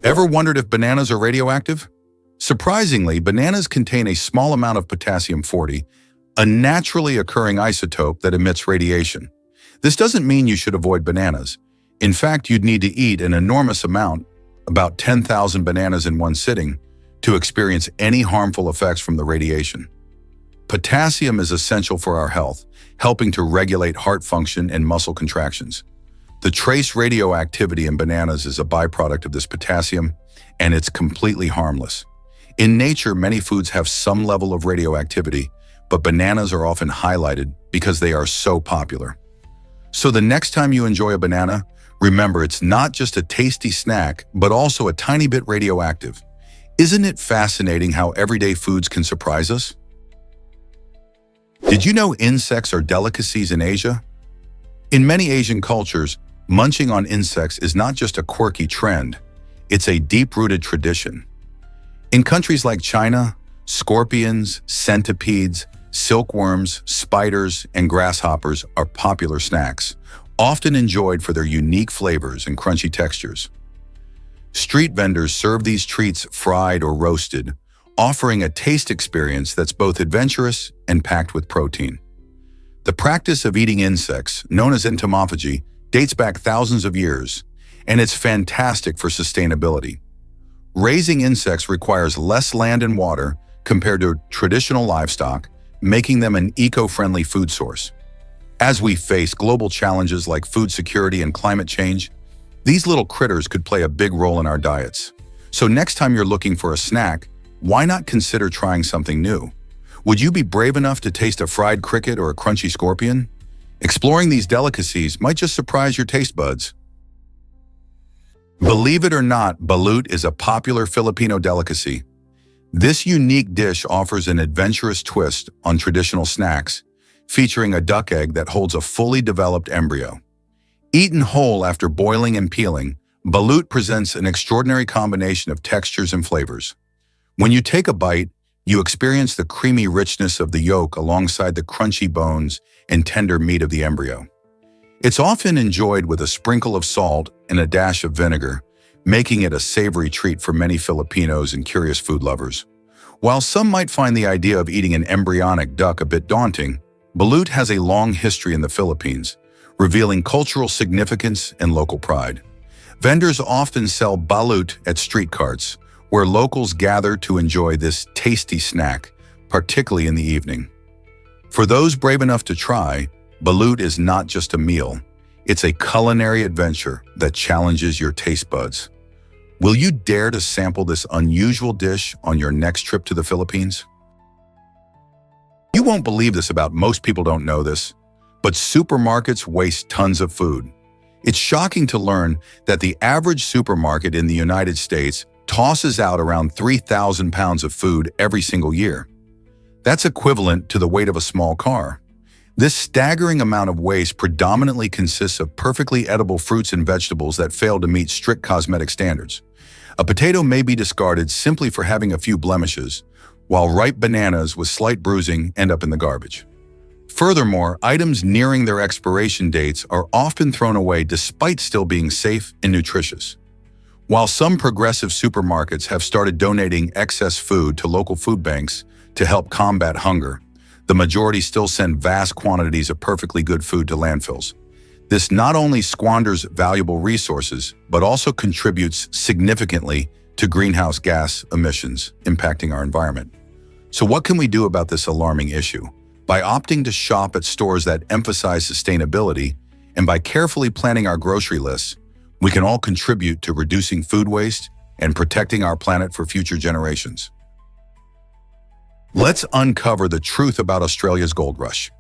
Ever wondered if bananas are radioactive? Surprisingly, bananas contain a small amount of potassium-40, a naturally occurring isotope that emits radiation. This doesn't mean you should avoid bananas. In fact, you'd need to eat an enormous amount, about 10,000 bananas in one sitting, to experience any harmful effects from the radiation. Potassium is essential for our health, helping to regulate heart function and muscle contractions. The trace radioactivity in bananas is a byproduct of this potassium, and it's completely harmless. In nature, many foods have some level of radioactivity, but bananas are often highlighted because they are so popular. So the next time you enjoy a banana, remember it's not just a tasty snack, but also a tiny bit radioactive. Isn't it fascinating how everyday foods can surprise us? Did you know insects are delicacies in Asia? In many Asian cultures, munching on insects is not just a quirky trend, it's a deep-rooted tradition. In countries like China, scorpions, centipedes, silkworms, spiders, and grasshoppers are popular snacks, often enjoyed for their unique flavors and crunchy textures. Street vendors serve these treats fried or roasted, offering a taste experience that's both adventurous and packed with protein. The practice of eating insects, known as entomophagy, dates back thousands of years, and it's fantastic for sustainability. Raising insects requires less land and water compared to traditional livestock, making them an eco-friendly food source. As we face global challenges like food security and climate change, these little critters could play a big role in our diets. So next time you're looking for a snack, why not consider trying something new? Would you be brave enough to taste a fried cricket or a crunchy scorpion? Exploring these delicacies might just surprise your taste buds. Believe it or not, balut is a popular Filipino delicacy. This unique dish offers an adventurous twist on traditional snacks, featuring a duck egg that holds a fully developed embryo. Eaten whole after boiling and peeling, balut presents an extraordinary combination of textures and flavors. When you take a bite, you experience the creamy richness of the yolk alongside the crunchy bones and tender meat of the embryo. It's often enjoyed with a sprinkle of salt and a dash of vinegar, making it a savory treat for many Filipinos and curious food lovers. While some might find the idea of eating an embryonic duck a bit daunting, balut has a long history in the Philippines, revealing cultural significance and local pride. Vendors often sell balut at street carts, where locals gather to enjoy this tasty snack, particularly in the evening. For those brave enough to try, balut is not just a meal, it's a culinary adventure that challenges your taste buds. Will you dare to sample this unusual dish on your next trip to the Philippines? You won't believe this about most people don't know this, but supermarkets waste tons of food. It's shocking to learn that the average supermarket in the United States tosses out around 3,000 pounds of food every single year. That's equivalent to the weight of a small car. This staggering amount of waste predominantly consists of perfectly edible fruits and vegetables that fail to meet strict cosmetic standards. A potato may be discarded simply for having a few blemishes, while ripe bananas with slight bruising end up in the garbage. Furthermore, items nearing their expiration dates are often thrown away despite still being safe and nutritious. While some progressive supermarkets have started donating excess food to local food banks to help combat hunger, the majority still send vast quantities of perfectly good food to landfills. This not only squanders valuable resources, but also contributes significantly to greenhouse gas emissions impacting our environment. So what can we do about this alarming issue? By opting to shop at stores that emphasize sustainability and by carefully planning our grocery lists, we can all contribute to reducing food waste and protecting our planet for future generations. Let's uncover the truth about Australia's gold rush.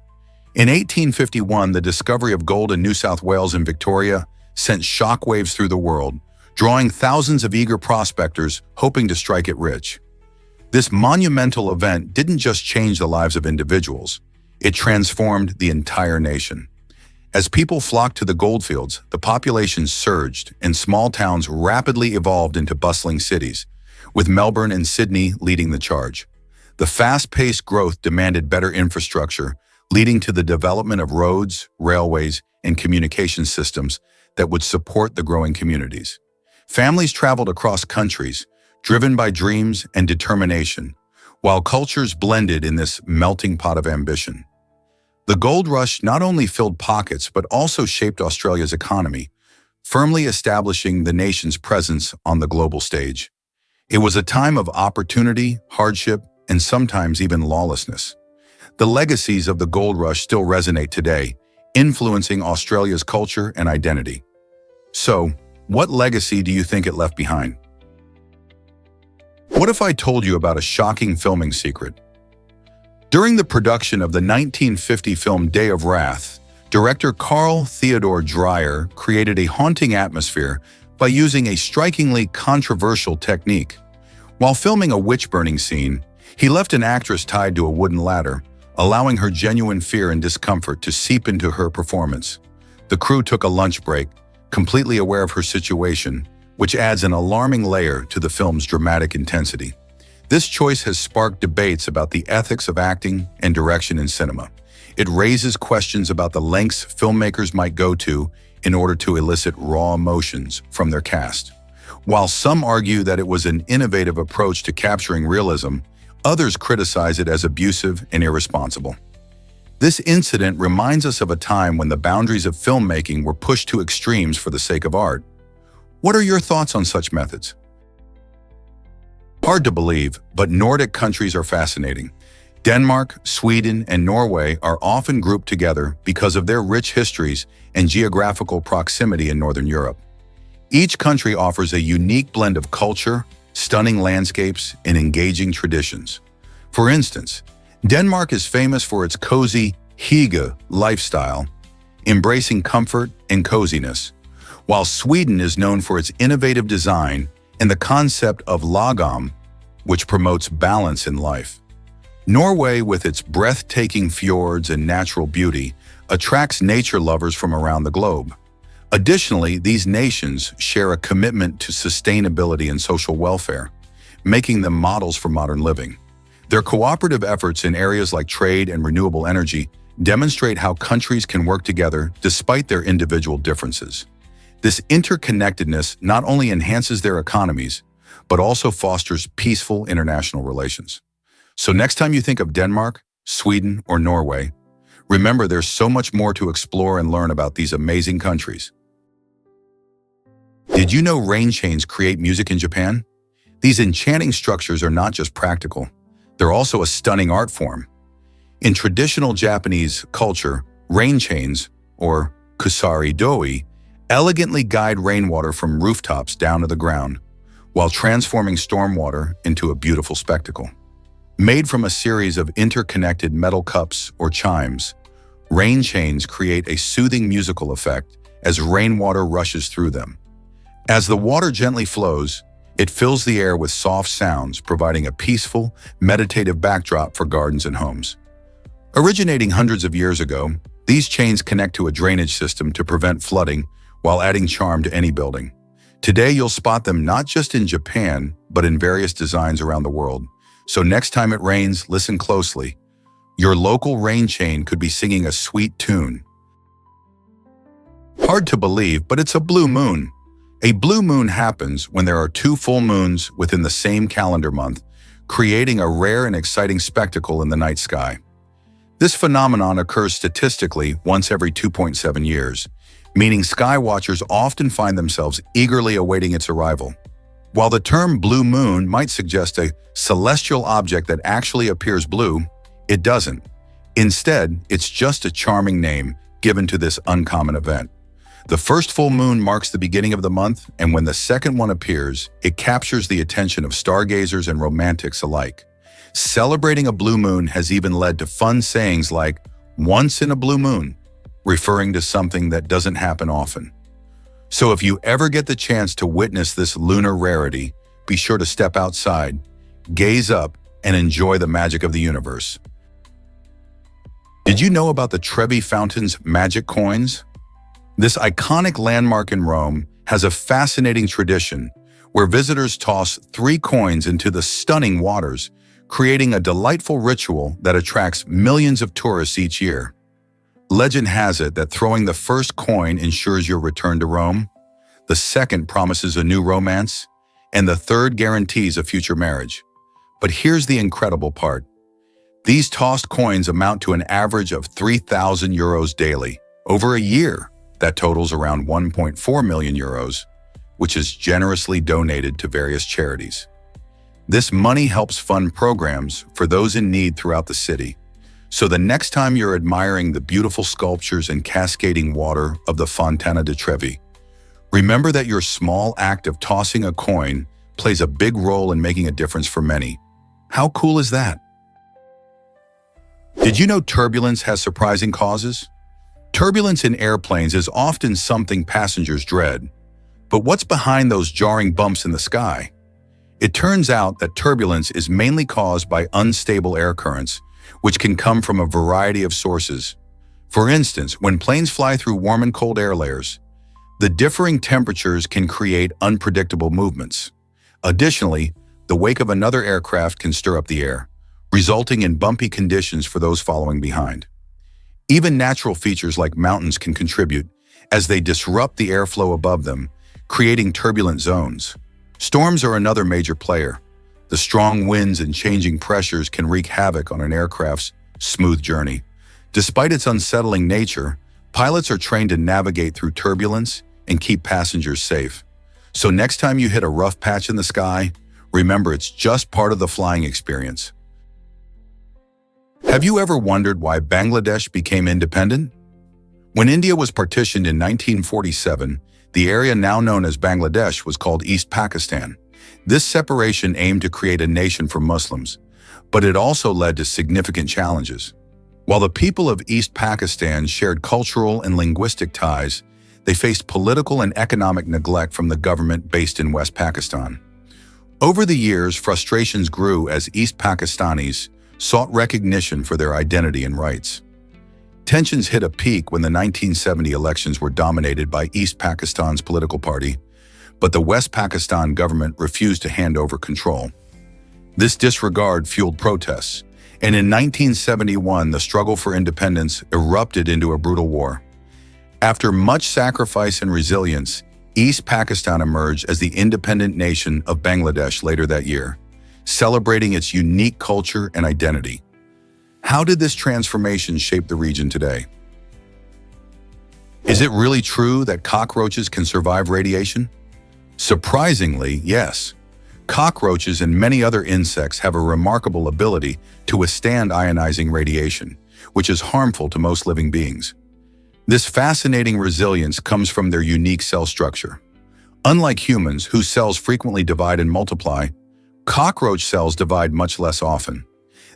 In 1851, the discovery of gold in New South Wales and Victoria sent shockwaves through the world, drawing thousands of eager prospectors hoping to strike it rich. This monumental event didn't just change the lives of individuals, it transformed the entire nation. As people flocked to the goldfields, the population surged and small towns rapidly evolved into bustling cities, with Melbourne and Sydney leading the charge. The fast-paced growth demanded better infrastructure, leading to the development of roads, railways, and communication systems that would support the growing communities. Families traveled across countries, driven by dreams and determination, while cultures blended in this melting pot of ambition. The gold rush not only filled pockets but also shaped Australia's economy, firmly establishing the nation's presence on the global stage. It was a time of opportunity, hardship, and sometimes even lawlessness. The legacies of the gold rush still resonate today, influencing Australia's culture and identity. So, what legacy do you think it left behind? What if I told you about a shocking filming secret? During the production of the 1950 film Day of Wrath, director Carl Theodor Dreyer created a haunting atmosphere by using a strikingly controversial technique. While filming a witch-burning scene, he left an actress tied to a wooden ladder, allowing her genuine fear and discomfort to seep into her performance. The crew took a lunch break, completely aware of her situation, which adds an alarming layer to the film's dramatic intensity. This choice has sparked debates about the ethics of acting and direction in cinema. It raises questions about the lengths filmmakers might go to in order to elicit raw emotions from their cast. While some argue that it was an innovative approach to capturing realism, others criticize it as abusive and irresponsible. This incident reminds us of a time when the boundaries of filmmaking were pushed to extremes for the sake of art. What are your thoughts on such methods? Hard to believe, but Nordic countries are fascinating. Denmark, Sweden, and Norway are often grouped together because of their rich histories and geographical proximity in Northern Europe. Each country offers a unique blend of culture, stunning landscapes, and engaging traditions. For instance, Denmark is famous for its cozy hygge lifestyle, embracing comfort and coziness, while Sweden is known for its innovative design and the concept of lagom, which promotes balance in life. Norway, with its breathtaking fjords and natural beauty, attracts nature lovers from around the globe. Additionally, these nations share a commitment to sustainability and social welfare, making them models for modern living. Their cooperative efforts in areas like trade and renewable energy demonstrate how countries can work together despite their individual differences. This interconnectedness not only enhances their economies, but also fosters peaceful international relations. So next time you think of Denmark, Sweden, or Norway, remember there's so much more to explore and learn about these amazing countries. Did you know rain chains create music in Japan? These enchanting structures are not just practical, they're also a stunning art form. In traditional Japanese culture, rain chains, or kusari doi, elegantly guide rainwater from rooftops down to the ground, while transforming stormwater into a beautiful spectacle. Made from a series of interconnected metal cups or chimes, rain chains create a soothing musical effect as rainwater rushes through them. As the water gently flows, it fills the air with soft sounds, providing a peaceful, meditative backdrop for gardens and homes. Originating hundreds of years ago, these chains connect to a drainage system to prevent flooding while adding charm to any building. Today, you'll spot them not just in Japan, but in various designs around the world. So next time it rains, listen closely. Your local rain chain could be singing a sweet tune. Hard to believe, but it's a blue moon. A blue moon happens when there are 2 full moons within the same calendar month, creating a rare and exciting spectacle in the night sky. This phenomenon occurs statistically once every 2.7 years, meaning sky watchers often find themselves eagerly awaiting its arrival. While the term blue moon might suggest a celestial object that actually appears blue, it doesn't. Instead, it's just a charming name given to this uncommon event. The first full moon marks the beginning of the month, and when the second one appears, it captures the attention of stargazers and romantics alike. Celebrating a blue moon has even led to fun sayings like, "once in a blue moon," referring to something that doesn't happen often. So if you ever get the chance to witness this lunar rarity, be sure to step outside, gaze up, and enjoy the magic of the universe. Did you know about the Trevi Fountain's magic coins? This iconic landmark in Rome has a fascinating tradition where visitors toss 3 coins into the stunning waters, creating a delightful ritual that attracts millions of tourists each year. Legend has it that throwing the first coin ensures your return to Rome. the second promises a new romance, and the third guarantees a future marriage. But here's the incredible part. These tossed coins amount to an average of 3,000 euros daily. Over a year, that totals around 1.4 million euros, which is generously donated to various charities. This money helps fund programs for those in need throughout the city. So the next time you're admiring the beautiful sculptures and cascading water of the Fontana di Trevi, remember that your small act of tossing a coin plays a big role in making a difference for many. How cool is that? Did you know turbulence has surprising causes? Turbulence in airplanes is often something passengers dread. But what's behind those jarring bumps in the sky? It turns out that turbulence is mainly caused by unstable air currents, which can come from a variety of sources. For instance, when planes fly through warm and cold air layers, the differing temperatures can create unpredictable movements. Additionally, the wake of another aircraft can stir up the air, resulting in bumpy conditions for those following behind. Even natural features like mountains can contribute, as they disrupt the airflow above them, creating turbulent zones. Storms are another major player. The strong winds and changing pressures can wreak havoc on an aircraft's smooth journey. Despite its unsettling nature, pilots are trained to navigate through turbulence and keep passengers safe. So next time you hit a rough patch in the sky, remember it's just part of the flying experience. Have you ever wondered why Bangladesh became independent? When India was partitioned in 1947, the area now known as Bangladesh was called East Pakistan. This separation aimed to create a nation for Muslims, but it also led to significant challenges. While the people of East Pakistan shared cultural and linguistic ties, they faced political and economic neglect from the government based in West Pakistan. Over the years, frustrations grew as East Pakistanis sought recognition for their identity and rights. Tensions hit a peak when the 1970 elections were dominated by East Pakistan's political party, but the West Pakistan government refused to hand over control. This disregard fueled protests, and in 1971, the struggle for independence erupted into a brutal war. After much sacrifice and resilience, East Pakistan emerged as the independent nation of Bangladesh later that year, celebrating its unique culture and identity. How did this transformation shape the region today? Is it really true that cockroaches can survive radiation? Surprisingly, yes. Cockroaches and many other insects have a remarkable ability to withstand ionizing radiation, which is harmful to most living beings. This fascinating resilience comes from their unique cell structure. Unlike humans, whose cells frequently divide and multiply, cockroach cells divide much less often.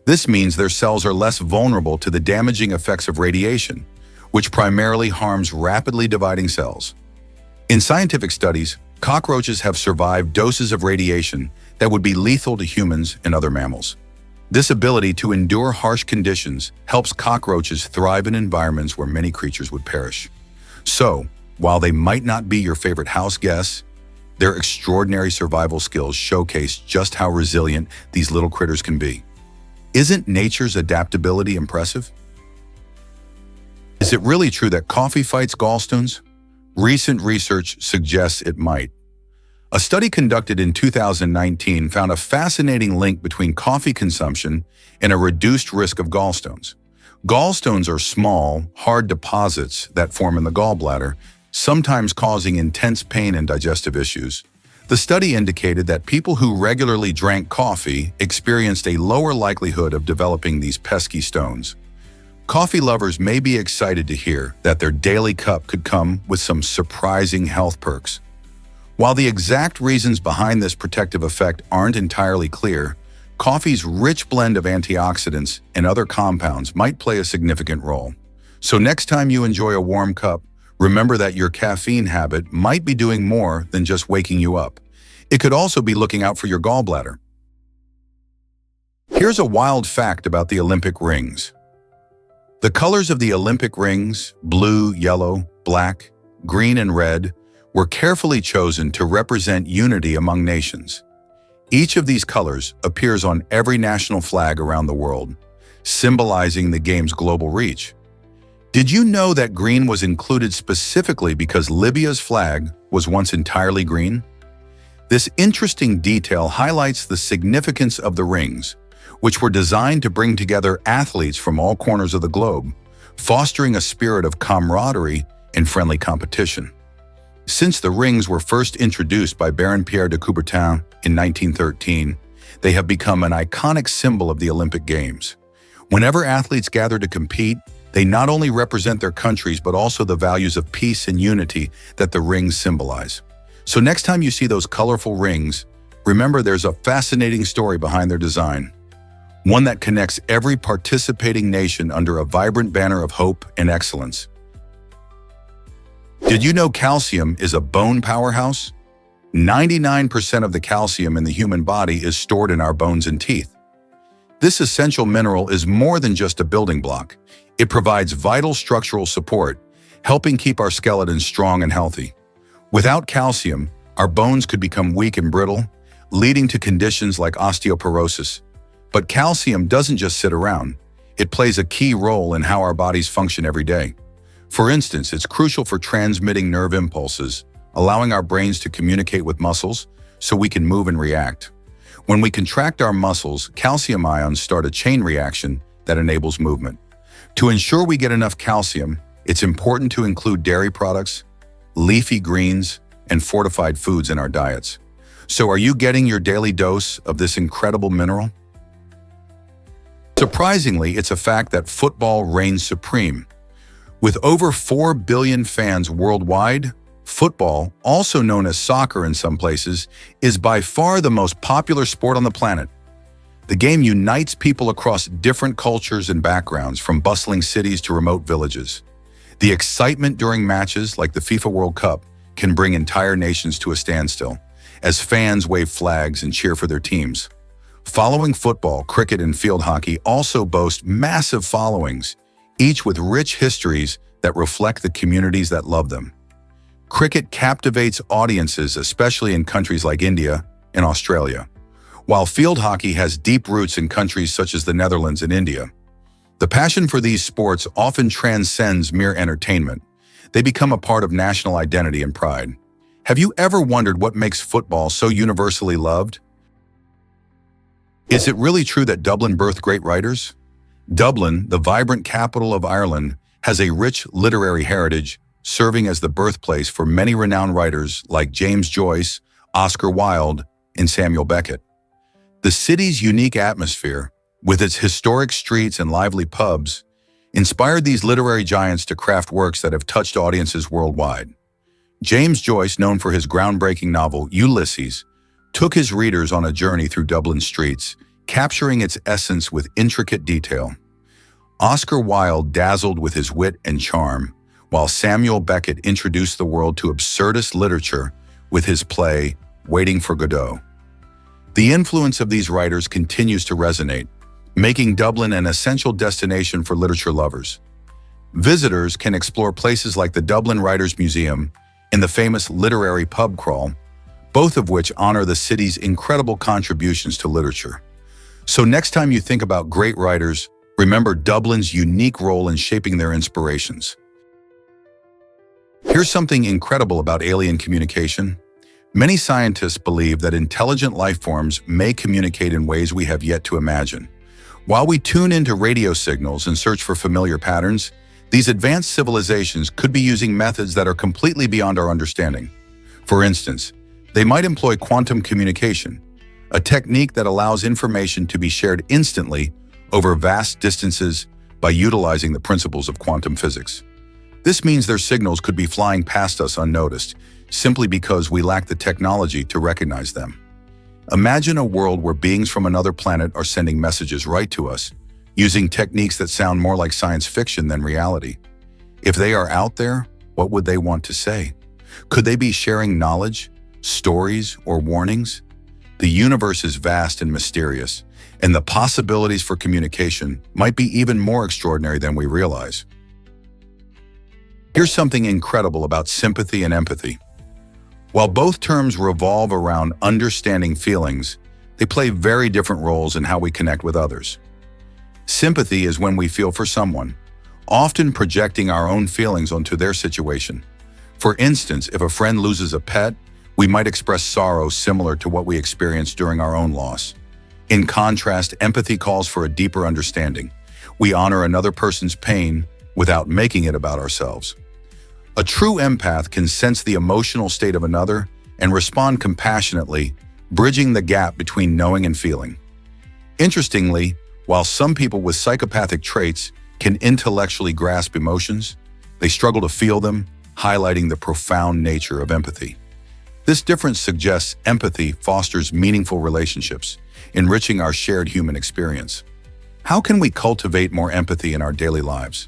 This means their cells are less vulnerable to the damaging effects of radiation, which primarily harms rapidly dividing cells. In scientific studies, cockroaches have survived doses of radiation that would be lethal to humans and other mammals. This ability to endure harsh conditions helps cockroaches thrive in environments where many creatures would perish. So, while they might not be your favorite house guests, their extraordinary survival skills showcase just how resilient these little critters can be. Isn't nature's adaptability impressive? Is it really true that coffee fights gallstones? Recent research suggests it might. A study conducted in 2019 found a fascinating link between coffee consumption and a reduced risk of gallstones. Gallstones are small, hard deposits that form in the gallbladder, sometimes causing intense pain and digestive issues. The study indicated that people who regularly drank coffee experienced a lower likelihood of developing these pesky stones. Coffee lovers may be excited to hear that their daily cup could come with some surprising health perks. While the exact reasons behind this protective effect aren't entirely clear, coffee's rich blend of antioxidants and other compounds might play a significant role. So next time you enjoy a warm cup, remember that your caffeine habit might be doing more than just waking you up. It could also be looking out for your gallbladder. Here's a wild fact about the Olympic rings. The colors of the Olympic rings, blue, yellow, black, green, and red, were carefully chosen to represent unity among nations. Each of these colors appears on every national flag around the world, symbolizing the game's global reach. Did you know that green was included specifically because Libya's flag was once entirely green? This interesting detail highlights the significance of the rings, which were designed to bring together athletes from all corners of the globe, fostering a spirit of camaraderie and friendly competition. Since the rings were first introduced by Baron Pierre de Coubertin in 1913, they have become an iconic symbol of the Olympic Games. Whenever athletes gather to compete, they not only represent their countries but also the values of peace and unity that the rings symbolize. So next time you see those colorful rings, remember there's a fascinating story behind their design, one that connects every participating nation under a vibrant banner of hope and excellence. Did you know calcium is a bone powerhouse? 99% of the calcium in the human body is stored in our bones and teeth. This essential mineral is more than just a building block. It provides vital structural support, helping keep our skeletons strong and healthy. Without calcium, our bones could become weak and brittle, leading to conditions like osteoporosis. But calcium doesn't just sit around. It plays a key role in how our bodies function every day. For instance, it's crucial for transmitting nerve impulses, allowing our brains to communicate with muscles so we can move and react. When we contract our muscles, calcium ions start a chain reaction that enables movement. To ensure we get enough calcium, it's important to include dairy products, leafy greens, and fortified foods in our diets. So are you getting your daily dose of this incredible mineral? Surprisingly, it's a fact that football reigns supreme. With over 4 billion fans worldwide, football, also known as soccer in some places, is by far the most popular sport on the planet. The game unites people across different cultures and backgrounds, from bustling cities to remote villages. The excitement during matches like the FIFA World Cup can bring entire nations to a standstill, as fans wave flags and cheer for their teams. Following football, cricket, and field hockey also boast massive followings, each with rich histories that reflect the communities that love them. Cricket captivates audiences, especially in countries like India and Australia, while field hockey has deep roots in countries such as the Netherlands and India. The passion for these sports often transcends mere entertainment. They become a part of national identity and pride. Have you ever wondered what makes football so universally loved? Is it really true that Dublin birthed great writers? Dublin, the vibrant capital of Ireland, has a rich literary heritage, serving as the birthplace for many renowned writers like James Joyce, Oscar Wilde, and Samuel Beckett. The city's unique atmosphere, with its historic streets and lively pubs, inspired these literary giants to craft works that have touched audiences worldwide. James Joyce, known for his groundbreaking novel Ulysses, took his readers on a journey through Dublin's streets, capturing its essence with intricate detail. Oscar Wilde dazzled with his wit and charm, while Samuel Beckett introduced the world to absurdist literature with his play Waiting for Godot. The influence of these writers continues to resonate, making Dublin an essential destination for literature lovers. Visitors can explore places like the Dublin Writers' Museum and the famous literary pub crawl, both of which honor the city's incredible contributions to literature. So next time you think about great writers, remember Dublin's unique role in shaping their inspirations. Here's something incredible about alien communication. Many scientists believe that intelligent life forms may communicate in ways we have yet to imagine. While we tune into radio signals and search for familiar patterns, these advanced civilizations could be using methods that are completely beyond our understanding. For instance, they might employ quantum communication, a technique that allows information to be shared instantly over vast distances by utilizing the principles of quantum physics. This means their signals could be flying past us unnoticed, simply because we lack the technology to recognize them. Imagine a world where beings from another planet are sending messages right to us, using techniques that sound more like science fiction than reality. If they are out there, what would they want to say? Could they be sharing knowledge, stories, or warnings? The universe is vast and mysterious, and the possibilities for communication might be even more extraordinary than we realize. Here's something incredible about sympathy and empathy. While both terms revolve around understanding feelings, they play very different roles in how we connect with others. Sympathy is when we feel for someone, often projecting our own feelings onto their situation. For instance, if a friend loses a pet, we might express sorrow similar to what we experience during our own loss. In contrast, empathy calls for a deeper understanding. We honor another person's pain without making it about ourselves. A true empath can sense the emotional state of another and respond compassionately, bridging the gap between knowing and feeling. Interestingly, while some people with psychopathic traits can intellectually grasp emotions, they struggle to feel them, highlighting the profound nature of empathy. This difference suggests empathy fosters meaningful relationships, enriching our shared human experience. How can we cultivate more empathy in our daily lives?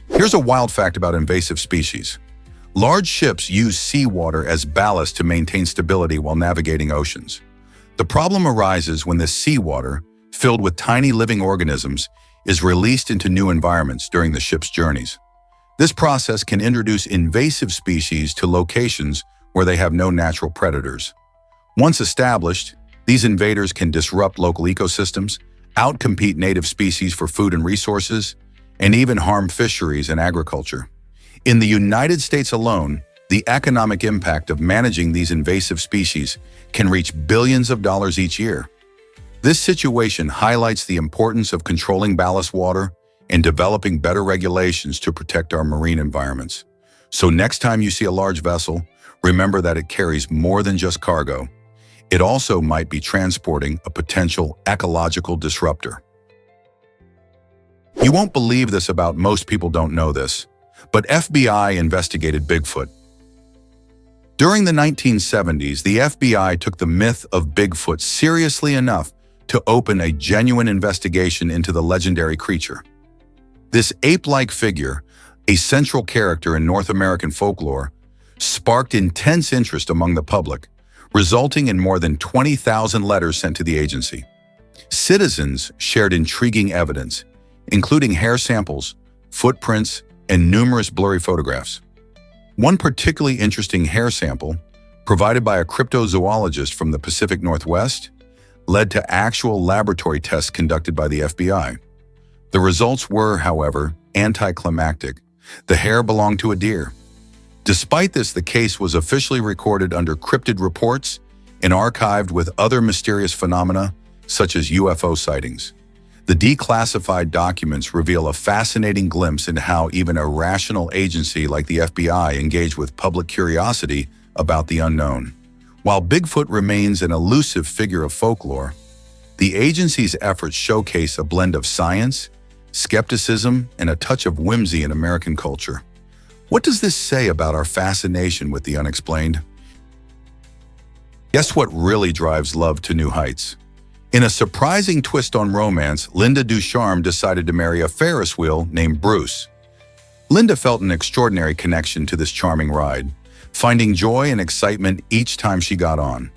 Here's a wild fact about invasive species. Large ships use seawater as ballast to maintain stability while navigating oceans. The problem arises when this seawater, filled with tiny living organisms, is released into new environments during the ship's journeys. This process can introduce invasive species to locations where they have no natural predators. Once established, these invaders can disrupt local ecosystems, outcompete native species for food and resources, and even harm fisheries and agriculture. In the United States alone, the economic impact of managing these invasive species can reach billions of dollars each year. This situation highlights the importance of controlling ballast water and developing better regulations to protect our marine environments. So next time you see a large vessel, remember that it carries more than just cargo. It also might be transporting a potential ecological disruptor. You won't believe this about most people don't know this, but FBI investigated Bigfoot. During the 1970s, the FBI took the myth of Bigfoot seriously enough to open a genuine investigation into the legendary creature. This ape-like figure, a central character in North American folklore, sparked intense interest among the public, resulting in more than 20,000 letters sent to the agency. Citizens shared intriguing evidence, including hair samples, footprints, and numerous blurry photographs. One particularly interesting hair sample, provided by a cryptozoologist from the Pacific Northwest, led to actual laboratory tests conducted by the FBI. The results were, however, anticlimactic. The hair belonged to a deer. Despite this, the case was officially recorded under cryptid reports and archived with other mysterious phenomena, such as UFO sightings. The declassified documents reveal a fascinating glimpse into how even a rational agency like the FBI engaged with public curiosity about the unknown. While Bigfoot remains an elusive figure of folklore, the agency's efforts showcase a blend of science, skepticism, and a touch of whimsy in American culture. What does this say about our fascination with the unexplained? Guess what really drives love to new heights? In a surprising twist on romance, Linda Ducharme decided to marry a Ferris wheel named Bruce. Linda felt an extraordinary connection to this charming ride, finding joy and excitement each time she got on.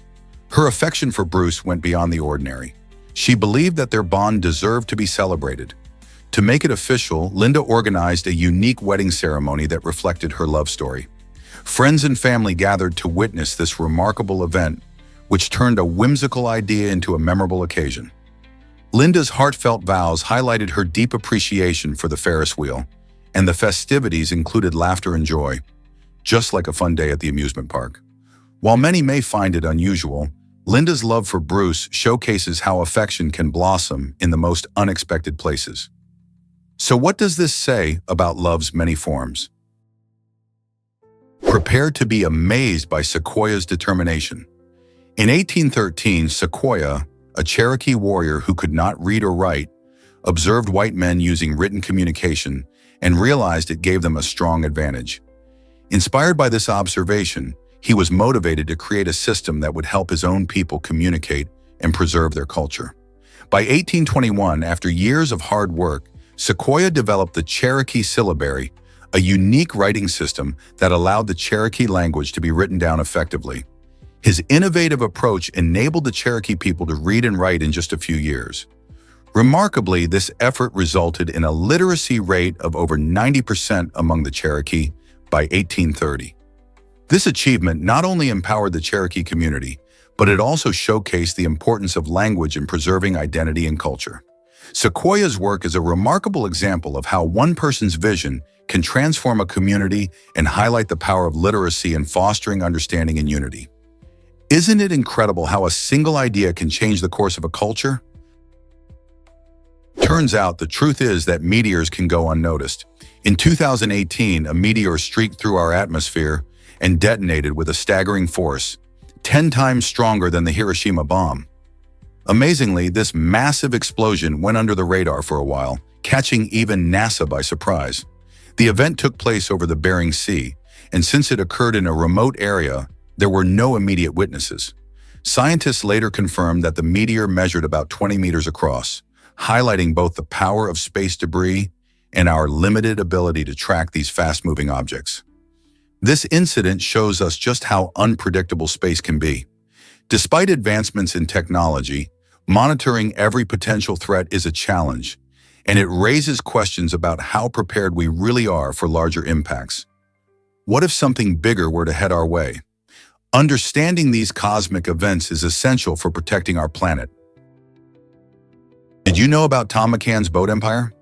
Her affection for Bruce went beyond the ordinary. She believed that their bond deserved to be celebrated. To make it official, Linda organized a unique wedding ceremony that reflected her love story. Friends and family gathered to witness this remarkable event, which turned a whimsical idea into a memorable occasion. Linda's heartfelt vows highlighted her deep appreciation for the Ferris wheel, and the festivities included laughter and joy, just like a fun day at the amusement park. While many may find it unusual, Linda's love for Bruce showcases how affection can blossom in the most unexpected places. So what does this say about love's many forms? Prepare to be amazed by Sequoia's determination. In 1813, Sequoia, a Cherokee warrior who could not read or write, observed white men using written communication and realized it gave them a strong advantage. Inspired by this observation, he was motivated to create a system that would help his own people communicate and preserve their culture. By 1821, after years of hard work, Sequoia developed the Cherokee syllabary, a unique writing system that allowed the Cherokee language to be written down effectively. His innovative approach enabled the Cherokee people to read and write in just a few years. Remarkably, this effort resulted in a literacy rate of over 90% among the Cherokee by 1830. This achievement not only empowered the Cherokee community, but it also showcased the importance of language in preserving identity and culture. Sequoia's work is a remarkable example of how one person's vision can transform a community and highlight the power of literacy in fostering understanding and unity. Isn't it incredible how a single idea can change the course of a culture? Turns out the truth is that meteors can go unnoticed. In 2018, a meteor streaked through our atmosphere and detonated with a staggering force, 10 times stronger than the Hiroshima bomb. Amazingly, this massive explosion went under the radar for a while, catching even NASA by surprise. The event took place over the Bering Sea, and since it occurred in a remote area, there were no immediate witnesses. Scientists later confirmed that the meteor measured about 20 meters across, highlighting both the power of space debris and our limited ability to track these fast-moving objects. This incident shows us just how unpredictable space can be. Despite advancements in technology, monitoring every potential threat is a challenge, and it raises questions about how prepared we really are for larger impacts. What if something bigger were to head our way? Understanding these cosmic events is essential for protecting our planet. Did you know about Tom McCann's boat empire?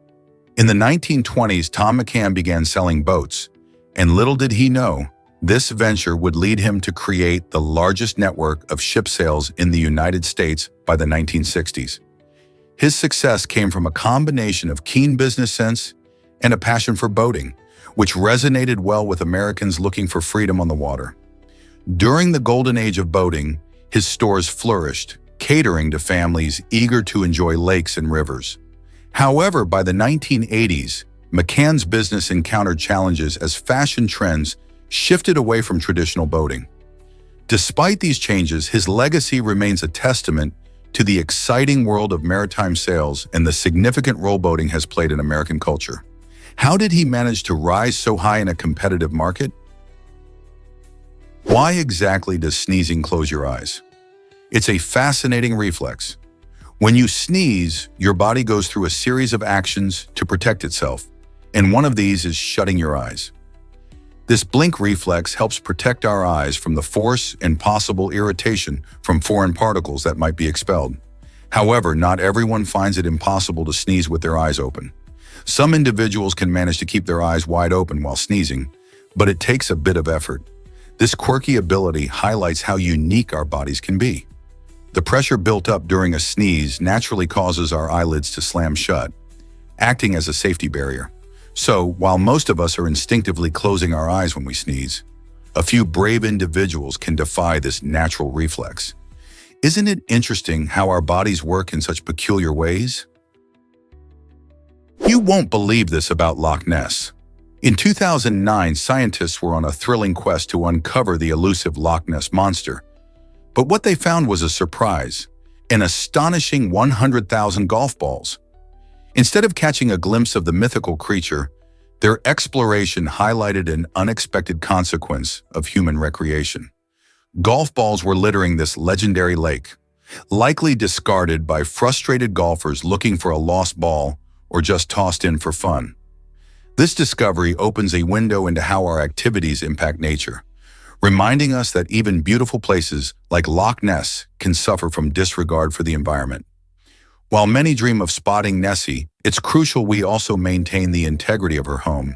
In the 1920s, Tom McCann began selling boats, and little did he know, this venture would lead him to create the largest network of ship sales in the United States by the 1960s. His success came from a combination of keen business sense and a passion for boating, which resonated well with Americans looking for freedom on the water. During the golden age of boating, his stores flourished, catering to families eager to enjoy lakes and rivers. However, by the 1980s, McCann's business encountered challenges as fashion trends shifted away from traditional boating. Despite these changes, his legacy remains a testament to the exciting world of maritime sales and the significant role boating has played in American culture. How did he manage to rise so high in a competitive market? Why exactly does sneezing close your eyes? It's a fascinating reflex. When you sneeze, your body goes through a series of actions to protect itself, and one of these is shutting your eyes. This blink reflex helps protect our eyes from the force and possible irritation from foreign particles that might be expelled. However, not everyone finds it impossible to sneeze with their eyes open. Some individuals can manage to keep their eyes wide open while sneezing, but it takes a bit of effort. This quirky ability highlights how unique our bodies can be. The pressure built up during a sneeze naturally causes our eyelids to slam shut, acting as a safety barrier. So, while most of us are instinctively closing our eyes when we sneeze, a few brave individuals can defy this natural reflex. Isn't it interesting how our bodies work in such peculiar ways? You won't believe this about Loch Ness. In 2009, scientists were on a thrilling quest to uncover the elusive Loch Ness monster. But what they found was a surprise, an astonishing 100,000 golf balls. Instead of catching a glimpse of the mythical creature, their exploration highlighted an unexpected consequence of human recreation. Golf balls were littering this legendary lake, likely discarded by frustrated golfers looking for a lost ball or just tossed in for fun. This discovery opens a window into how our activities impact nature, reminding us that even beautiful places like Loch Ness can suffer from disregard for the environment. While many dream of spotting Nessie, it's crucial we also maintain the integrity of her home.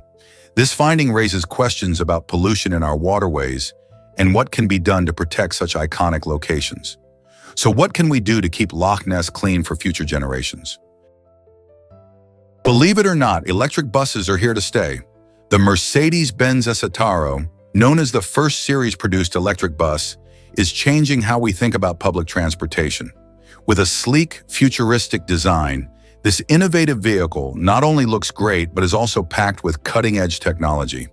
This finding raises questions about pollution in our waterways and what can be done to protect such iconic locations. So what can we do to keep Loch Ness clean for future generations? Believe it or not, electric buses are here to stay. The Mercedes-Benz Citaro, known as the first series-produced electric bus, is changing how we think about public transportation. With a sleek, futuristic design, this innovative vehicle not only looks great but is also packed with cutting-edge technology.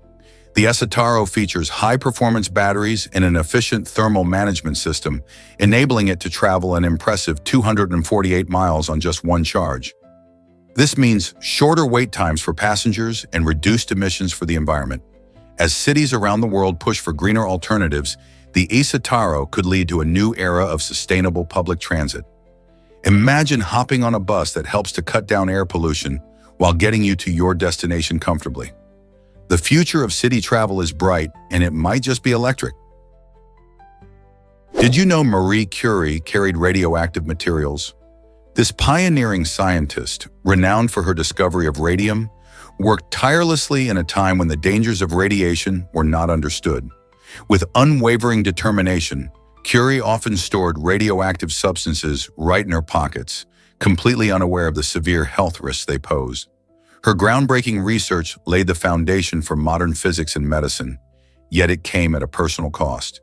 The Citaro features high-performance batteries and an efficient thermal management system, enabling it to travel an impressive 248 miles on just one charge. This means shorter wait times for passengers and reduced emissions for the environment. As cities around the world push for greener alternatives, the Citaro could lead to a new era of sustainable public transit. Imagine hopping on a bus that helps to cut down air pollution while getting you to your destination comfortably. The future of city travel is bright, and it might just be electric. Did you know Marie Curie carried radioactive materials? This pioneering scientist, renowned for her discovery of radium, worked tirelessly in a time when the dangers of radiation were not understood. With unwavering determination, Curie often stored radioactive substances right in her pockets, completely unaware of the severe health risks they pose. Her groundbreaking research laid the foundation for modern physics and medicine, yet it came at a personal cost.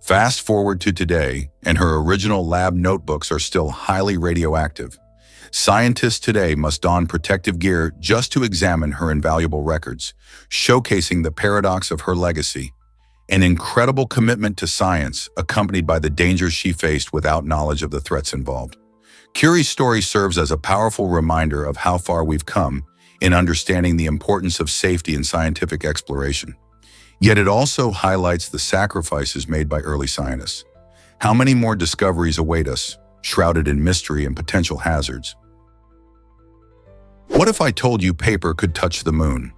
Fast forward to today, and her original lab notebooks are still highly radioactive. Scientists today must don protective gear just to examine her invaluable records, showcasing the paradox of her legacy, an incredible commitment to science accompanied by the dangers she faced without knowledge of the threats involved. Curie's story serves as a powerful reminder of how far we've come in understanding the importance of safety in scientific exploration. Yet it also highlights the sacrifices made by early scientists. How many more discoveries await us, shrouded in mystery and potential hazards? What if I told you paper could touch the moon?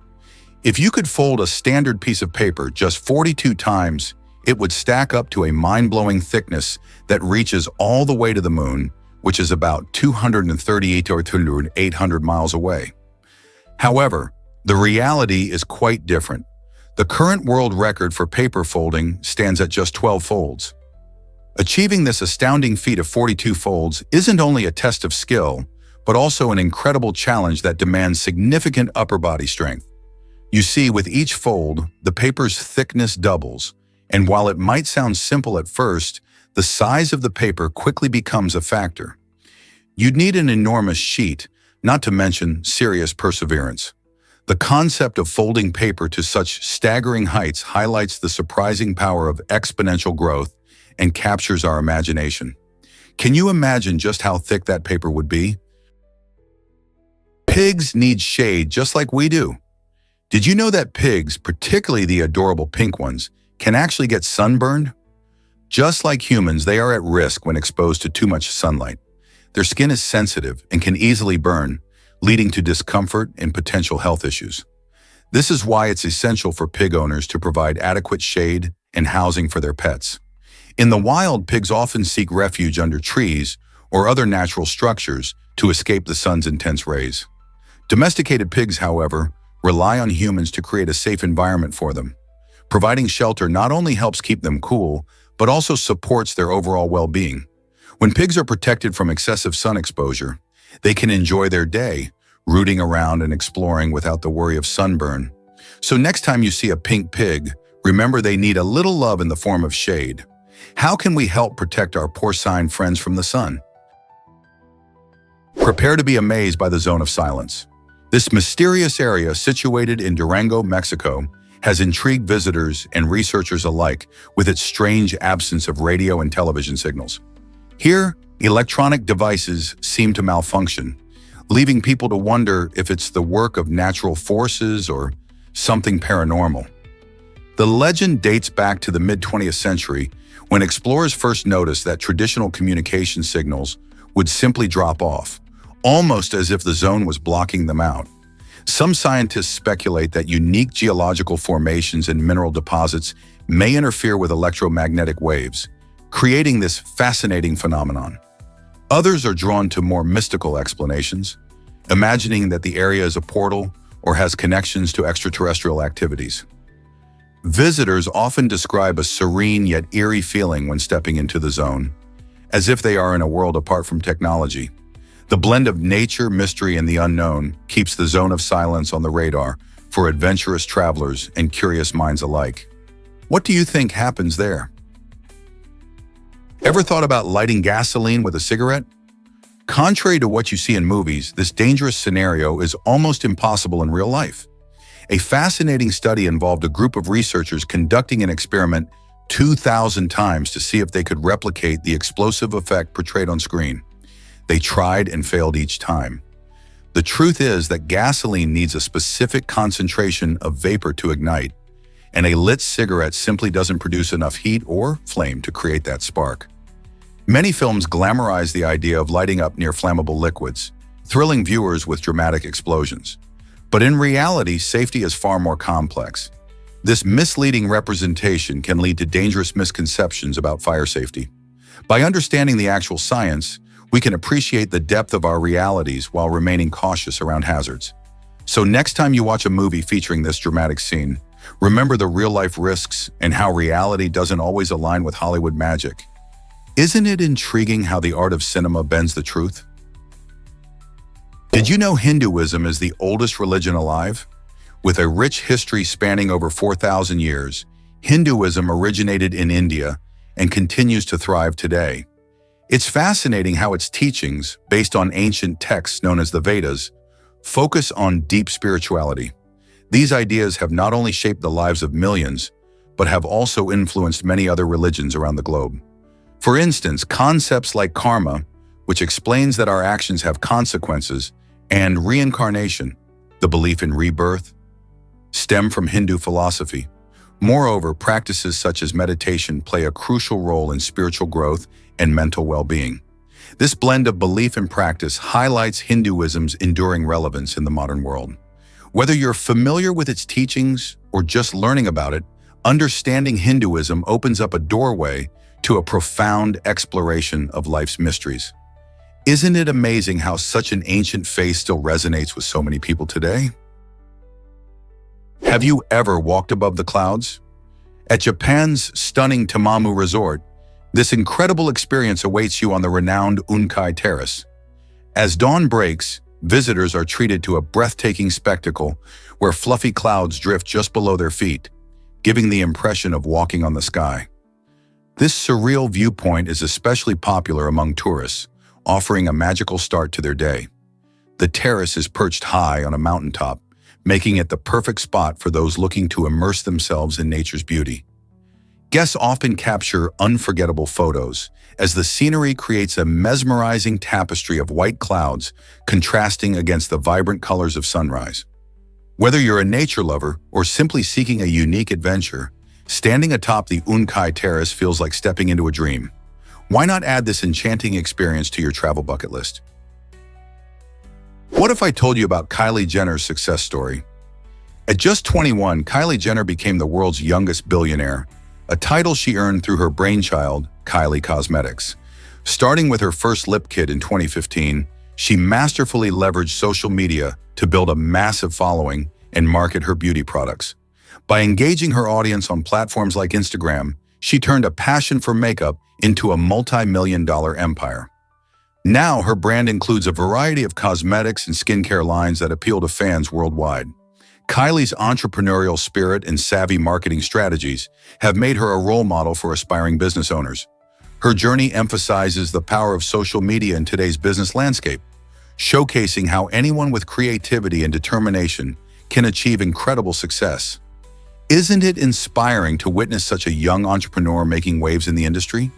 If you could fold a standard piece of paper just 42 times, it would stack up to a mind-blowing thickness that reaches all the way to the moon, which is about 238 or 800 miles away. However, the reality is quite different. The current world record for paper folding stands at just 12 folds. Achieving this astounding feat of 42 folds isn't only a test of skill, but also an incredible challenge that demands significant upper body strength. You see, with each fold, the paper's thickness doubles, and while it might sound simple at first, the size of the paper quickly becomes a factor. You'd need an enormous sheet, not to mention serious perseverance. The concept of folding paper to such staggering heights highlights the surprising power of exponential growth and captures our imagination. Can you imagine just how thick that paper would be? Pigs need shade just like we do. Did you know that pigs, particularly the adorable pink ones, can actually get sunburned? Just like humans, they are at risk when exposed to too much sunlight. Their skin is sensitive and can easily burn, leading to discomfort and potential health issues. This is why it's essential for pig owners to provide adequate shade and housing for their pets. In the wild, pigs often seek refuge under trees or other natural structures to escape the sun's intense rays. Domesticated pigs, however, rely on humans to create a safe environment for them. Providing shelter not only helps keep them cool, but also supports their overall well-being. When pigs are protected from excessive sun exposure, they can enjoy their day, rooting around and exploring without the worry of sunburn. So next time you see a pink pig, remember they need a little love in the form of shade. How can we help protect our porcine friends from the sun? Prepare to be amazed by the zone of silence. This mysterious area situated in Durango, Mexico, has intrigued visitors and researchers alike with its strange absence of radio and television signals. Here, electronic devices seem to malfunction, leaving people to wonder if it's the work of natural forces or something paranormal. The legend dates back to the mid-20th century when explorers first noticed that traditional communication signals would simply drop off, almost as if the zone was blocking them out. Some scientists speculate that unique geological formations and mineral deposits may interfere with electromagnetic waves, creating this fascinating phenomenon. Others are drawn to more mystical explanations, imagining that the area is a portal or has connections to extraterrestrial activities. Visitors often describe a serene yet eerie feeling when stepping into the zone, as if they are in a world apart from technology. The blend of nature, mystery, and the unknown keeps the zone of silence on the radar for adventurous travelers and curious minds alike. What do you think happens there? Ever thought about lighting gasoline with a cigarette? Contrary to what you see in movies, this dangerous scenario is almost impossible in real life. A fascinating study involved a group of researchers conducting an experiment 2,000 times to see if they could replicate the explosive effect portrayed on screen. They tried and failed each time. The truth is that gasoline needs a specific concentration of vapor to ignite, and a lit cigarette simply doesn't produce enough heat or flame to create that spark. Many films glamorize the idea of lighting up near flammable liquids, thrilling viewers with dramatic explosions. But in reality, safety is far more complex. This misleading representation can lead to dangerous misconceptions about fire safety. By understanding the actual science, we can appreciate the depth of our realities while remaining cautious around hazards. So next time you watch a movie featuring this dramatic scene, remember the real-life risks and how reality doesn't always align with Hollywood magic. Isn't it intriguing how the art of cinema bends the truth? Did you know Hinduism is the oldest religion alive? With a rich history spanning over 4,000 years, Hinduism originated in India and continues to thrive today. It's fascinating how its teachings, based on ancient texts known as the Vedas, focus on deep spirituality. These ideas have not only shaped the lives of millions, but have also influenced many other religions around the globe. For instance, concepts like karma, which explains that our actions have consequences, and reincarnation, the belief in rebirth, stem from Hindu philosophy. Moreover, practices such as meditation play a crucial role in spiritual growth and mental well-being. This blend of belief and practice highlights Hinduism's enduring relevance in the modern world. Whether you're familiar with its teachings or just learning about it, understanding Hinduism opens up a doorway to a profound exploration of life's mysteries. Isn't it amazing how such an ancient faith still resonates with so many people today? Have you ever walked above the clouds? At Japan's stunning Tamamu Resort, this incredible experience awaits you on the renowned Unkai Terrace. As dawn breaks, visitors are treated to a breathtaking spectacle where fluffy clouds drift just below their feet, giving the impression of walking on the sky. This surreal viewpoint is especially popular among tourists, offering a magical start to their day. The terrace is perched high on a mountaintop, making it the perfect spot for those looking to immerse themselves in nature's beauty. Guests often capture unforgettable photos, as the scenery creates a mesmerizing tapestry of white clouds contrasting against the vibrant colors of sunrise. Whether you're a nature lover or simply seeking a unique adventure, standing atop the Unkai Terrace feels like stepping into a dream. Why not add this enchanting experience to your travel bucket list? What if I told you about Kylie Jenner's success story? At just 21, Kylie Jenner became the world's youngest billionaire, a title she earned through her brainchild, Kylie Cosmetics. Starting with her first lip kit in 2015, she masterfully leveraged social media to build a massive following and market her beauty products. By engaging her audience on platforms like Instagram, she turned a passion for makeup into a multi-million-dollar empire. Now, her brand includes a variety of cosmetics and skincare lines that appeal to fans worldwide. Kylie's entrepreneurial spirit and savvy marketing strategies have made her a role model for aspiring business owners. Her journey emphasizes the power of social media in today's business landscape, showcasing how anyone with creativity and determination can achieve incredible success. Isn't it inspiring to witness such a young entrepreneur making waves in the industry?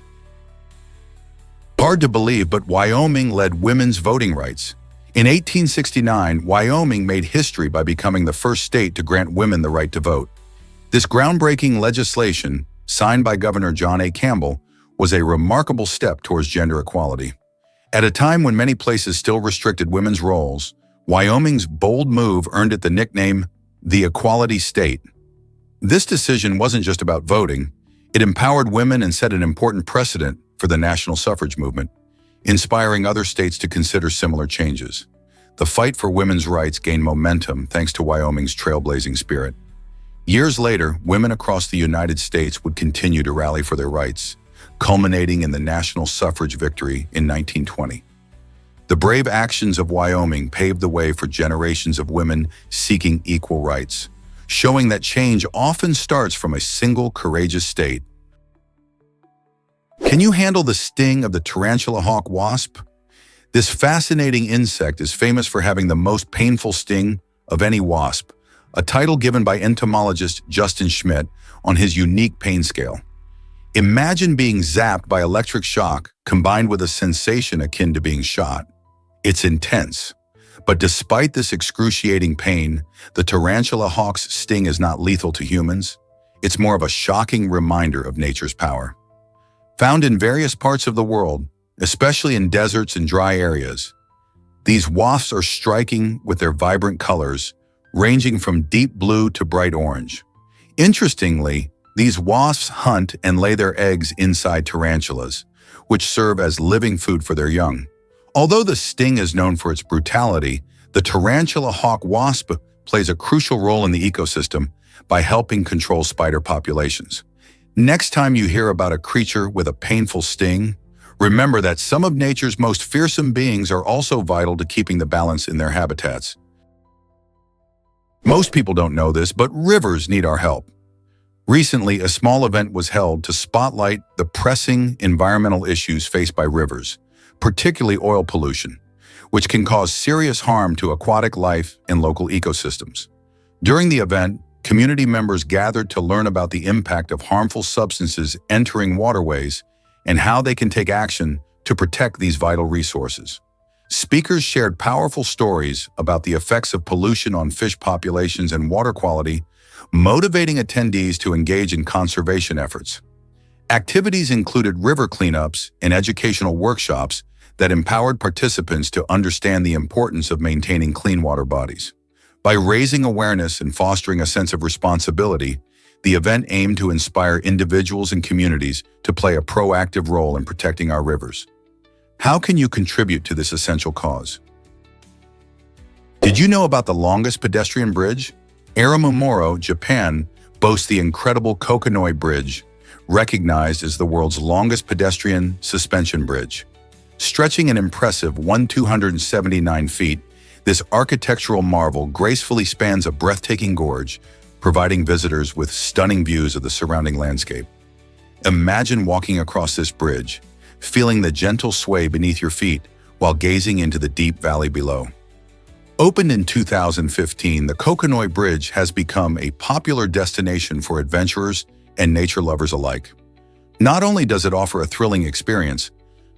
Hard to believe, but Wyoming led women's voting rights. In 1869, Wyoming made history by becoming the first state to grant women the right to vote. This groundbreaking legislation, signed by Governor John A. Campbell, was a remarkable step towards gender equality. At a time when many places still restricted women's roles, Wyoming's bold move earned it the nickname, the Equality State. This decision wasn't just about voting. It empowered women and set an important precedent for the national suffrage movement, inspiring other states to consider similar changes. The fight for women's rights gained momentum thanks to Wyoming's trailblazing spirit. Years later, women across the United States would continue to rally for their rights, culminating in the national suffrage victory in 1920. The brave actions of Wyoming paved the way for generations of women seeking equal rights, showing that change often starts from a single courageous state. Can you handle the sting of the tarantula hawk wasp? This fascinating insect is famous for having the most painful sting of any wasp, a title given by entomologist Justin Schmidt on his unique pain scale. Imagine being zapped by electric shock combined with a sensation akin to being shot. It's intense. But despite this excruciating pain, the tarantula hawk's sting is not lethal to humans. It's more of a shocking reminder of nature's power. Found in various parts of the world, especially in deserts and dry areas, these wasps are striking with their vibrant colors, ranging from deep blue to bright orange. Interestingly, these wasps hunt and lay their eggs inside tarantulas, which serve as living food for their young. Although the sting is known for its brutality, The tarantula hawk wasp plays a crucial role in the ecosystem by helping control spider populations. Next time you hear about a creature with a painful sting, remember that some of nature's most fearsome beings are also vital to keeping the balance in their habitats. Most people don't know this, but rivers need our help. Recently, a small event was held to spotlight the pressing environmental issues faced by rivers, particularly oil pollution, which can cause serious harm to aquatic life and local ecosystems. During the event, community members gathered to learn about the impact of harmful substances entering waterways and how they can take action to protect these vital resources. Speakers shared powerful stories about the effects of pollution on fish populations and water quality, motivating attendees to engage in conservation efforts. Activities included river cleanups and educational workshops that empowered participants to understand the importance of maintaining clean water bodies. By raising awareness and fostering a sense of responsibility, the event aimed to inspire individuals and communities to play a proactive role in protecting our rivers. How can you contribute to this essential cause? Did you know about the longest pedestrian bridge? Aramomoro, Japan, boasts the incredible Kokonoi Bridge, recognized as the world's longest pedestrian suspension bridge. Stretching an impressive 1,279 feet, this architectural marvel gracefully spans a breathtaking gorge, providing visitors with stunning views of the surrounding landscape. Imagine walking across this bridge, feeling the gentle sway beneath your feet while gazing into the deep valley below. Opened in 2015, the Kokonoi Bridge has become a popular destination for adventurers and nature lovers alike. Not only does it offer a thrilling experience,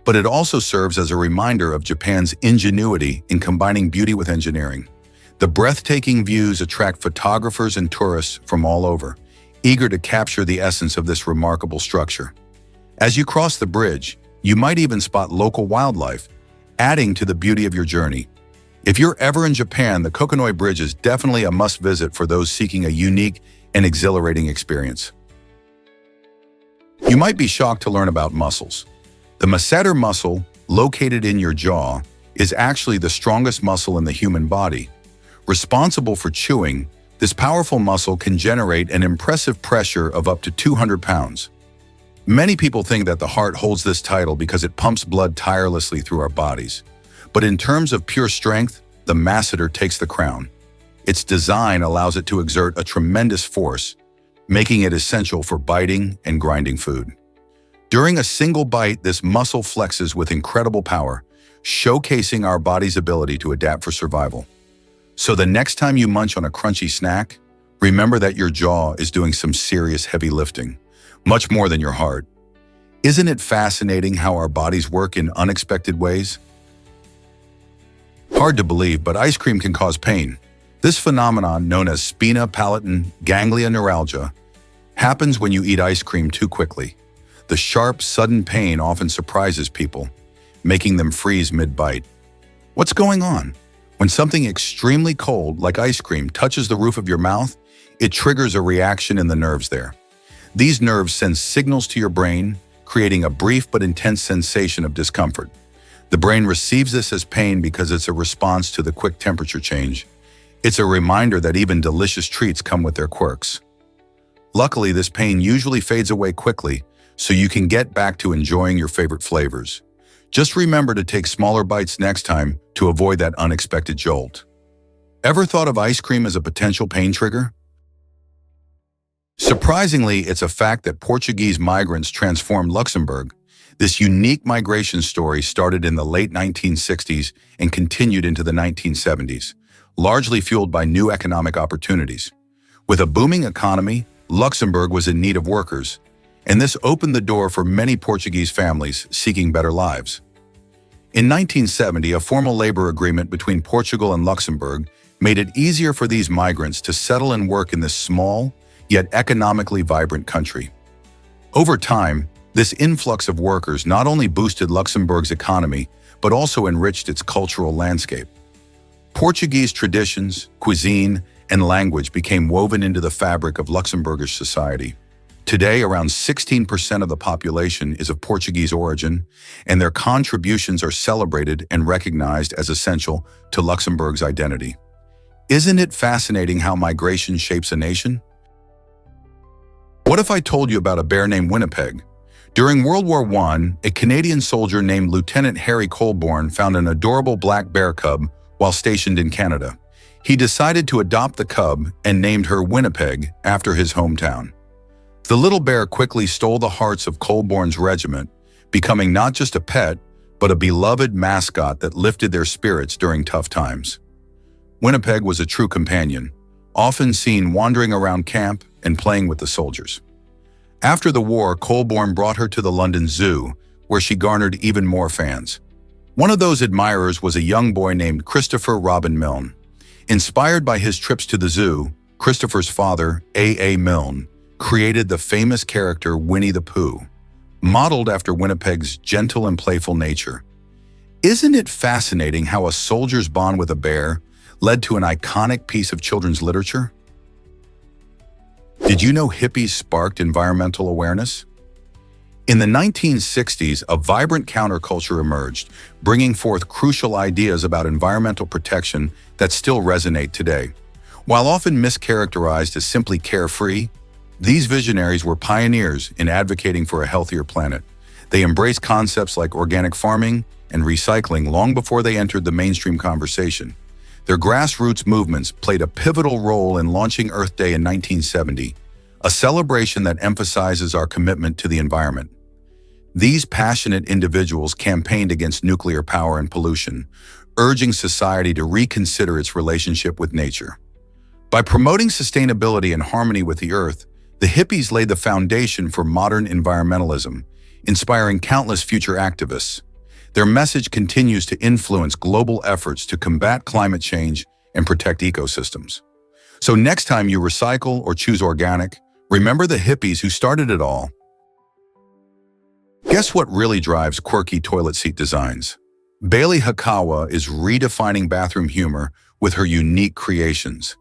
but it also serves as a reminder of Japan's ingenuity in combining beauty with engineering. The breathtaking views attract photographers and tourists from all over, eager to capture the essence of this remarkable structure. As you cross the bridge, you might even spot local wildlife, adding to the beauty of your journey. If you're ever in Japan, the Kokonoi Bridge is definitely a must-visit for those seeking a unique and exhilarating experience. You might be shocked to learn about muscles. The masseter muscle, located in your jaw, is actually the strongest muscle in the human body. Responsible for chewing, this powerful muscle can generate an impressive pressure of up to 200 pounds. Many people think that the heart holds this title because it pumps blood tirelessly through our bodies. But in terms of pure strength, the masseter takes the crown. Its design allows it to exert a tremendous force, making it essential for biting and grinding food. During a single bite, this muscle flexes with incredible power, showcasing our body's ability to adapt for survival. So the next time you munch on a crunchy snack, remember that your jaw is doing some serious heavy lifting, much more than your heart. Isn't it fascinating how our bodies work in unexpected ways? Hard to believe, but ice cream can cause pain. This phenomenon, known as spina palatin ganglia neuralgia, happens when you eat ice cream too quickly. The sharp, sudden pain often surprises people, making them freeze mid-bite. What's going on? When something extremely cold, like ice cream, touches the roof of your mouth, it triggers a reaction in the nerves there. These nerves send signals to your brain, creating a brief but intense sensation of discomfort. The brain receives this as pain because it's a response to the quick temperature change. It's a reminder that even delicious treats come with their quirks. Luckily, this pain usually fades away quickly, so you can get back to enjoying your favorite flavors. Just remember to take smaller bites next time to avoid that unexpected jolt. Ever thought of ice cream as a potential pain trigger? Surprisingly, it's a fact that Portuguese migrants transformed Luxembourg. This unique migration story started in the late 1960s and continued into the 1970s, largely fueled by new economic opportunities. With a booming economy, Luxembourg was in need of workers, and this opened the door for many Portuguese families seeking better lives. In 1970, a formal labor agreement between Portugal and Luxembourg made it easier for these migrants to settle and work in this small, yet economically vibrant country. Over time, this influx of workers not only boosted Luxembourg's economy, but also enriched its cultural landscape. Portuguese traditions, cuisine, and language became woven into the fabric of Luxembourgish society. Today, around 16% of the population is of Portuguese origin, and their contributions are celebrated and recognized as essential to Luxembourg's identity. Isn't it fascinating how migration shapes a nation? What if I told you about a bear named Winnipeg? During World War I, a Canadian soldier named Lieutenant Harry Colborne found an adorable black bear cub while stationed in Canada. He decided to adopt the cub and named her Winnipeg after his hometown. The little bear quickly stole the hearts of Colborne's regiment, becoming not just a pet, but a beloved mascot that lifted their spirits during tough times. Winnipeg was a true companion, often seen wandering around camp and playing with the soldiers. After the war, Colborne brought her to the London Zoo, where she garnered even more fans. One of those admirers was a young boy named Christopher Robin Milne. Inspired by his trips to the zoo, Christopher's father, A. Milne, created the famous character Winnie the Pooh, modeled after Winnipeg's gentle and playful nature. Isn't it fascinating how a soldier's bond with a bear led to an iconic piece of children's literature? Did you know hippies sparked environmental awareness? In the 1960s, a vibrant counterculture emerged, bringing forth crucial ideas about environmental protection that still resonate today. While often mischaracterized as simply carefree, these visionaries were pioneers in advocating for a healthier planet. They embraced concepts like organic farming and recycling long before they entered the mainstream conversation. Their grassroots movements played a pivotal role in launching Earth Day in 1970, a celebration that emphasizes our commitment to the environment. These passionate individuals campaigned against nuclear power and pollution, urging society to reconsider its relationship with nature. By promoting sustainability and harmony with the Earth, the hippies laid the foundation for modern environmentalism, inspiring countless future activists. Their message continues to influence global efforts to combat climate change and protect ecosystems. So next time you recycle or choose organic, remember the hippies who started it all. Guess what really drives quirky toilet seat designs? Bailey Hakawa is redefining bathroom humor with her unique creations.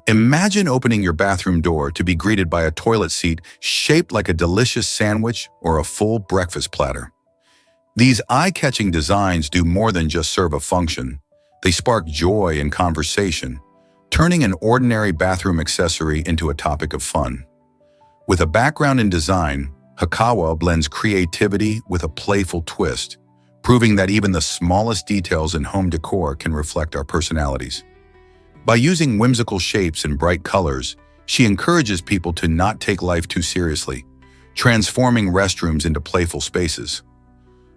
Imagine opening your bathroom door to be greeted by a toilet seat shaped like a delicious sandwich or a full breakfast platter. These eye-catching designs do more than just serve a function. They spark joy and conversation, turning an ordinary bathroom accessory into a topic of fun. With a background in design, Hakawa blends creativity with a playful twist, proving that even the smallest details in home decor can reflect our personalities. By using whimsical shapes and bright colors, she encourages people to not take life too seriously, transforming restrooms into playful spaces.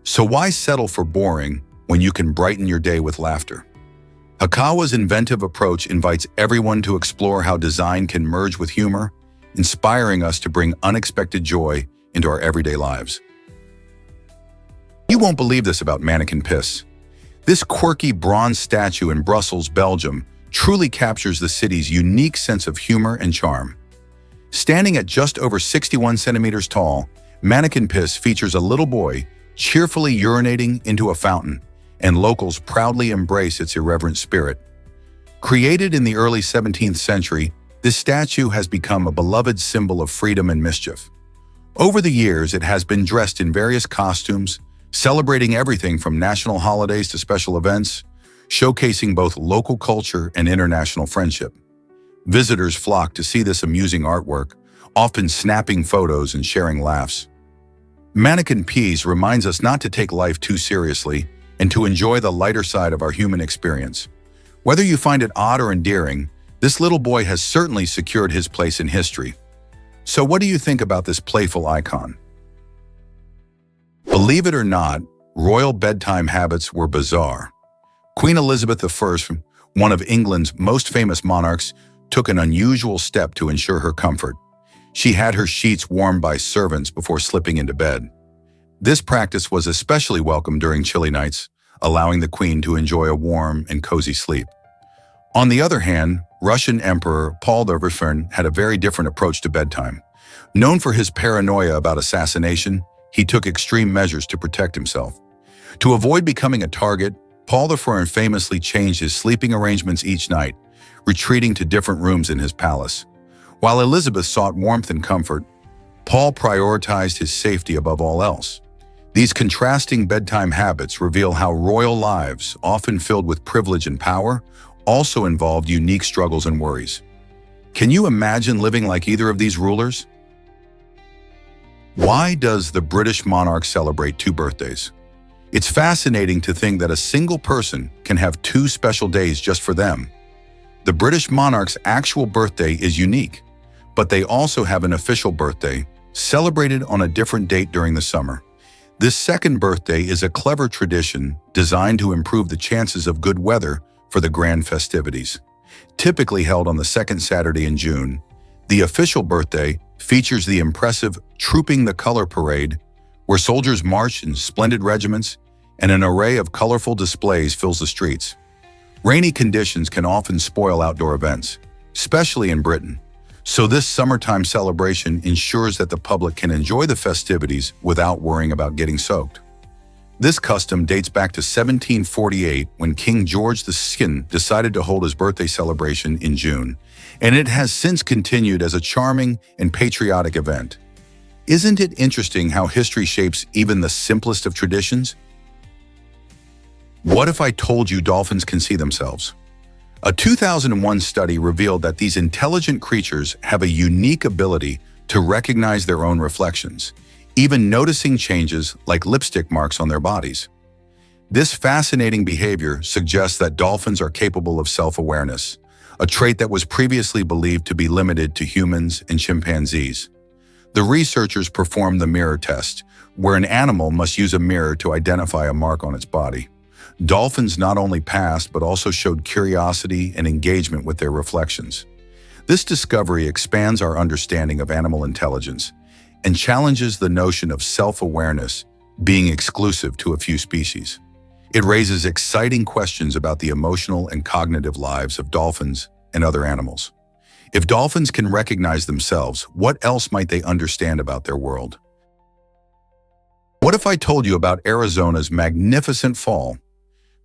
So why settle for boring when you can brighten your day with laughter? Hakawa's inventive approach invites everyone to explore how design can merge with humor, inspiring us to bring unexpected joy into our everyday lives. You won't believe this about mannequin piss. This quirky bronze statue in Brussels, Belgium, truly captures the city's unique sense of humor and charm. Standing at just over 61 centimeters tall, Mannequin Piss features a little boy cheerfully urinating into a fountain, and locals proudly embrace its irreverent spirit. Created in the early 17th century, this statue has become a beloved symbol of freedom and mischief. Over the years, it has been dressed in various costumes, celebrating everything from national holidays to special events, showcasing both local culture and international friendship. Visitors flock to see this amusing artwork, often snapping photos and sharing laughs. Mannequin Peas reminds us not to take life too seriously and to enjoy the lighter side of our human experience. Whether you find it odd or endearing, this little boy has certainly secured his place in history. So what do you think about this playful icon? Believe it or not, royal bedtime habits were bizarre. Queen Elizabeth I, one of England's most famous monarchs, took an unusual step to ensure her comfort. She had her sheets warmed by servants before slipping into bed. This practice was especially welcome during chilly nights, allowing the Queen to enjoy a warm and cozy sleep. On the other hand, Russian Emperor Paul I had a very different approach to bedtime. Known for his paranoia about assassination, he took extreme measures to protect himself. To avoid becoming a target, Paul I famously changed his sleeping arrangements each night, retreating to different rooms in his palace. While Elizabeth sought warmth and comfort, Paul prioritized his safety above all else. These contrasting bedtime habits reveal how royal lives, often filled with privilege and power, also involved unique struggles and worries. Can you imagine living like either of these rulers? Why does the British monarch celebrate two birthdays? It's fascinating to think that a single person can have two special days just for them. The British monarch's actual birthday is unique, but they also have an official birthday, celebrated on a different date during the summer. This second birthday is a clever tradition designed to improve the chances of good weather for the grand festivities. Typically held on the second Saturday in June, the official birthday features the impressive Trooping the Color Parade, where soldiers march in splendid regiments and an array of colorful displays fills the streets. Rainy conditions can often spoil outdoor events, especially in Britain. So this summertime celebration ensures that the public can enjoy the festivities without worrying about getting soaked. This custom dates back to 1748 when King George II decided to hold his birthday celebration in June, and it has since continued as a charming and patriotic event. Isn't it interesting how history shapes even the simplest of traditions? What if I told you dolphins can see themselves? A 2001 study revealed that these intelligent creatures have a unique ability to recognize their own reflections, even noticing changes like lipstick marks on their bodies. This fascinating behavior suggests that dolphins are capable of self-awareness, a trait that was previously believed to be limited to humans and chimpanzees. The researchers performed the mirror test, where an animal must use a mirror to identify a mark on its body. Dolphins not only passed but also showed curiosity and engagement with their reflections. This discovery expands our understanding of animal intelligence and challenges the notion of self-awareness being exclusive to a few species. It raises exciting questions about the emotional and cognitive lives of dolphins and other animals. If dolphins can recognize themselves, what else might they understand about their world? What if I told you about Arizona's magnificent fall?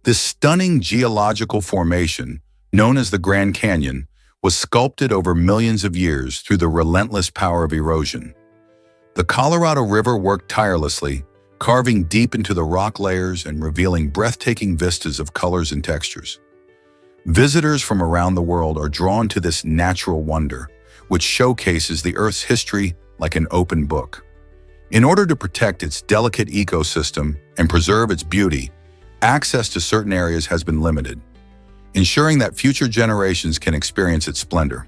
This stunning geological formation, known as the Grand Canyon, was sculpted over millions of years through the relentless power of erosion. The Colorado River worked tirelessly, carving deep into the rock layers and revealing breathtaking vistas of colors and textures. Visitors from around the world are drawn to this natural wonder, which showcases the Earth's history like an open book. In order to protect its delicate ecosystem and preserve its beauty, access to certain areas has been limited, ensuring that future generations can experience its splendor.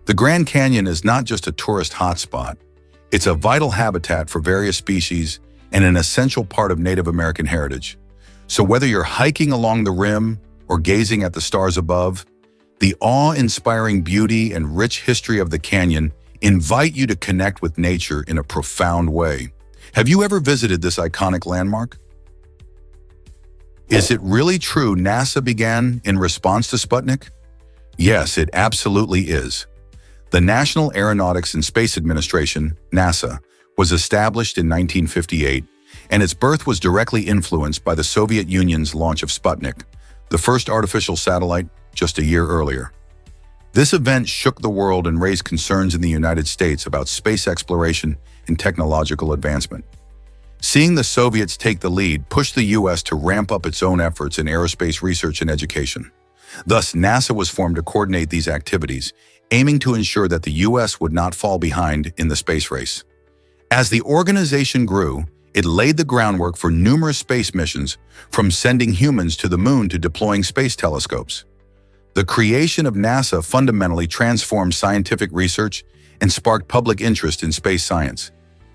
The Grand Canyon is not just a tourist hotspot, it's a vital habitat for various species and an essential part of Native American heritage. So whether you're hiking along the rim or gazing at the stars above, the awe-inspiring beauty and rich history of the canyon invite you to connect with nature in a profound way. Have you ever visited this iconic landmark? Is it really true NASA began in response to Sputnik? Yes, it absolutely is. The National Aeronautics and Space Administration, NASA, was established in 1958, and its birth was directly influenced by the Soviet Union's launch of Sputnik, the first artificial satellite, just a year earlier. This event shook the world and raised concerns in the United States about space exploration and technological advancement. Seeing the Soviets take the lead pushed the U.S. to ramp up its own efforts in aerospace research and education. Thus, NASA was formed to coordinate these activities, aiming to ensure that the U.S. would not fall behind in the space race. As the organization grew, it laid the groundwork for numerous space missions, from sending humans to the moon to deploying space telescopes. The creation of NASA fundamentally transformed scientific research and sparked public interest in space science,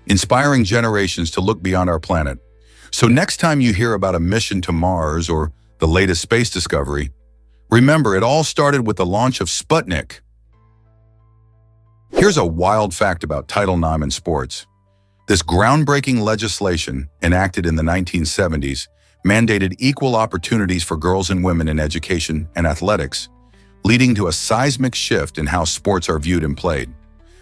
inspiring generations to look beyond our planet. So next time you hear about a mission to Mars or the latest space discovery, remember it all started with the launch of Sputnik. Here's a wild fact about Title IX in sports. This groundbreaking legislation, enacted in the 1970s, mandated equal opportunities for girls and women in education and athletics, leading to a seismic shift in how sports are viewed and played.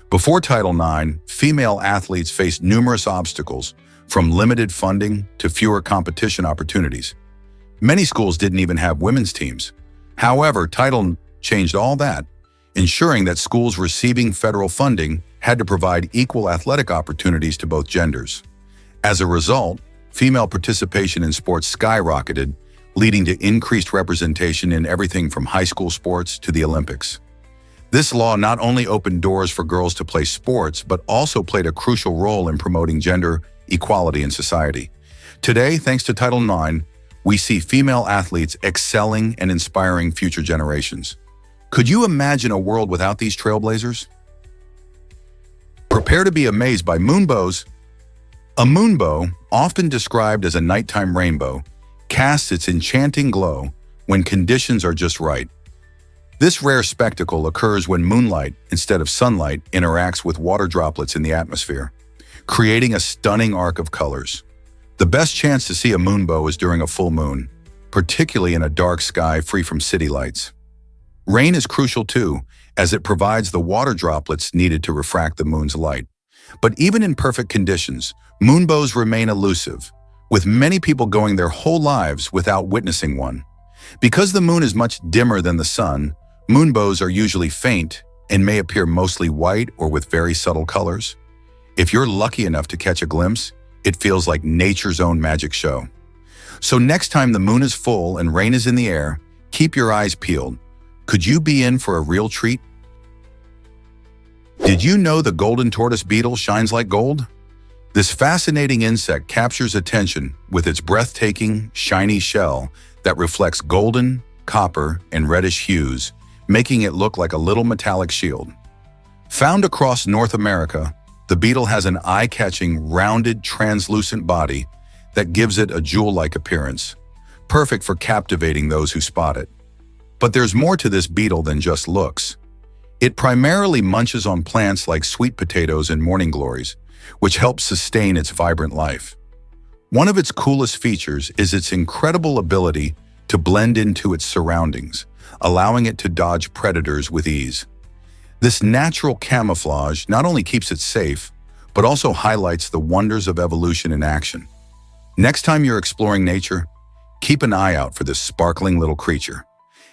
Before Title IX, female athletes faced numerous obstacles, from limited funding to fewer competition opportunities. Many schools didn't even have women's teams. However, Title changed all that, ensuring that schools receiving federal funding had to provide equal athletic opportunities to both genders. As a result, female participation in sports skyrocketed, leading to increased representation in everything from high school sports to the Olympics. This law not only opened doors for girls to play sports, but also played a crucial role in promoting gender equality in society. Today, thanks to Title IX, we see female athletes excelling and inspiring future generations. Could you imagine a world without these trailblazers? Prepare to be amazed by moonbows. A moonbow, often described as a nighttime rainbow, casts its enchanting glow when conditions are just right. This rare spectacle occurs when moonlight, instead of sunlight, interacts with water droplets in the atmosphere, creating a stunning arc of colors. The best chance to see a moonbow is during a full moon, particularly in a dark sky free from city lights. Rain is crucial too, as it provides the water droplets needed to refract the moon's light. But even in perfect conditions, moonbows remain elusive, with many people going their whole lives without witnessing one. Because the moon is much dimmer than the sun, moonbows are usually faint and may appear mostly white or with very subtle colors. If you're lucky enough to catch a glimpse, it feels like nature's own magic show. So next time the moon is full and rain is in the air, keep your eyes peeled. Could you be in for a real treat? Did you know the golden tortoise beetle shines like gold? This fascinating insect captures attention with its breathtaking, shiny shell that reflects golden, copper, and reddish hues, making it look like a little metallic shield. Found across North America, the beetle has an eye-catching, rounded, translucent body that gives it a jewel-like appearance, perfect for captivating those who spot it. But there's more to this beetle than just looks. It primarily munches on plants like sweet potatoes and morning glories, which helps sustain its vibrant life. One of its coolest features is its incredible ability to blend into its surroundings, allowing it to dodge predators with ease. This natural camouflage not only keeps it safe, but also highlights the wonders of evolution in action. Next time you're exploring nature, keep an eye out for this sparkling little creature.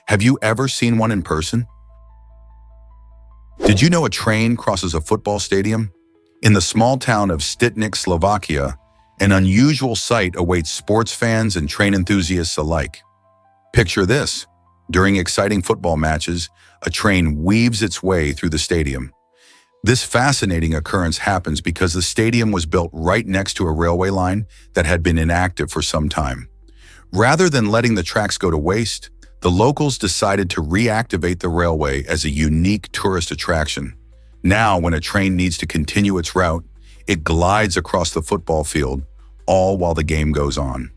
Have you ever seen one in person? Did you know a train crosses a football stadium? In the small town of Stitnik, Slovakia, an unusual sight awaits sports fans and train enthusiasts alike. Picture this. During exciting football matches, a train weaves its way through the stadium. This fascinating occurrence happens because the stadium was built right next to a railway line that had been inactive for some time. Rather than letting the tracks go to waste, the locals decided to reactivate the railway as a unique tourist attraction. Now, when a train needs to continue its route, it glides across the football field, all while the game goes on.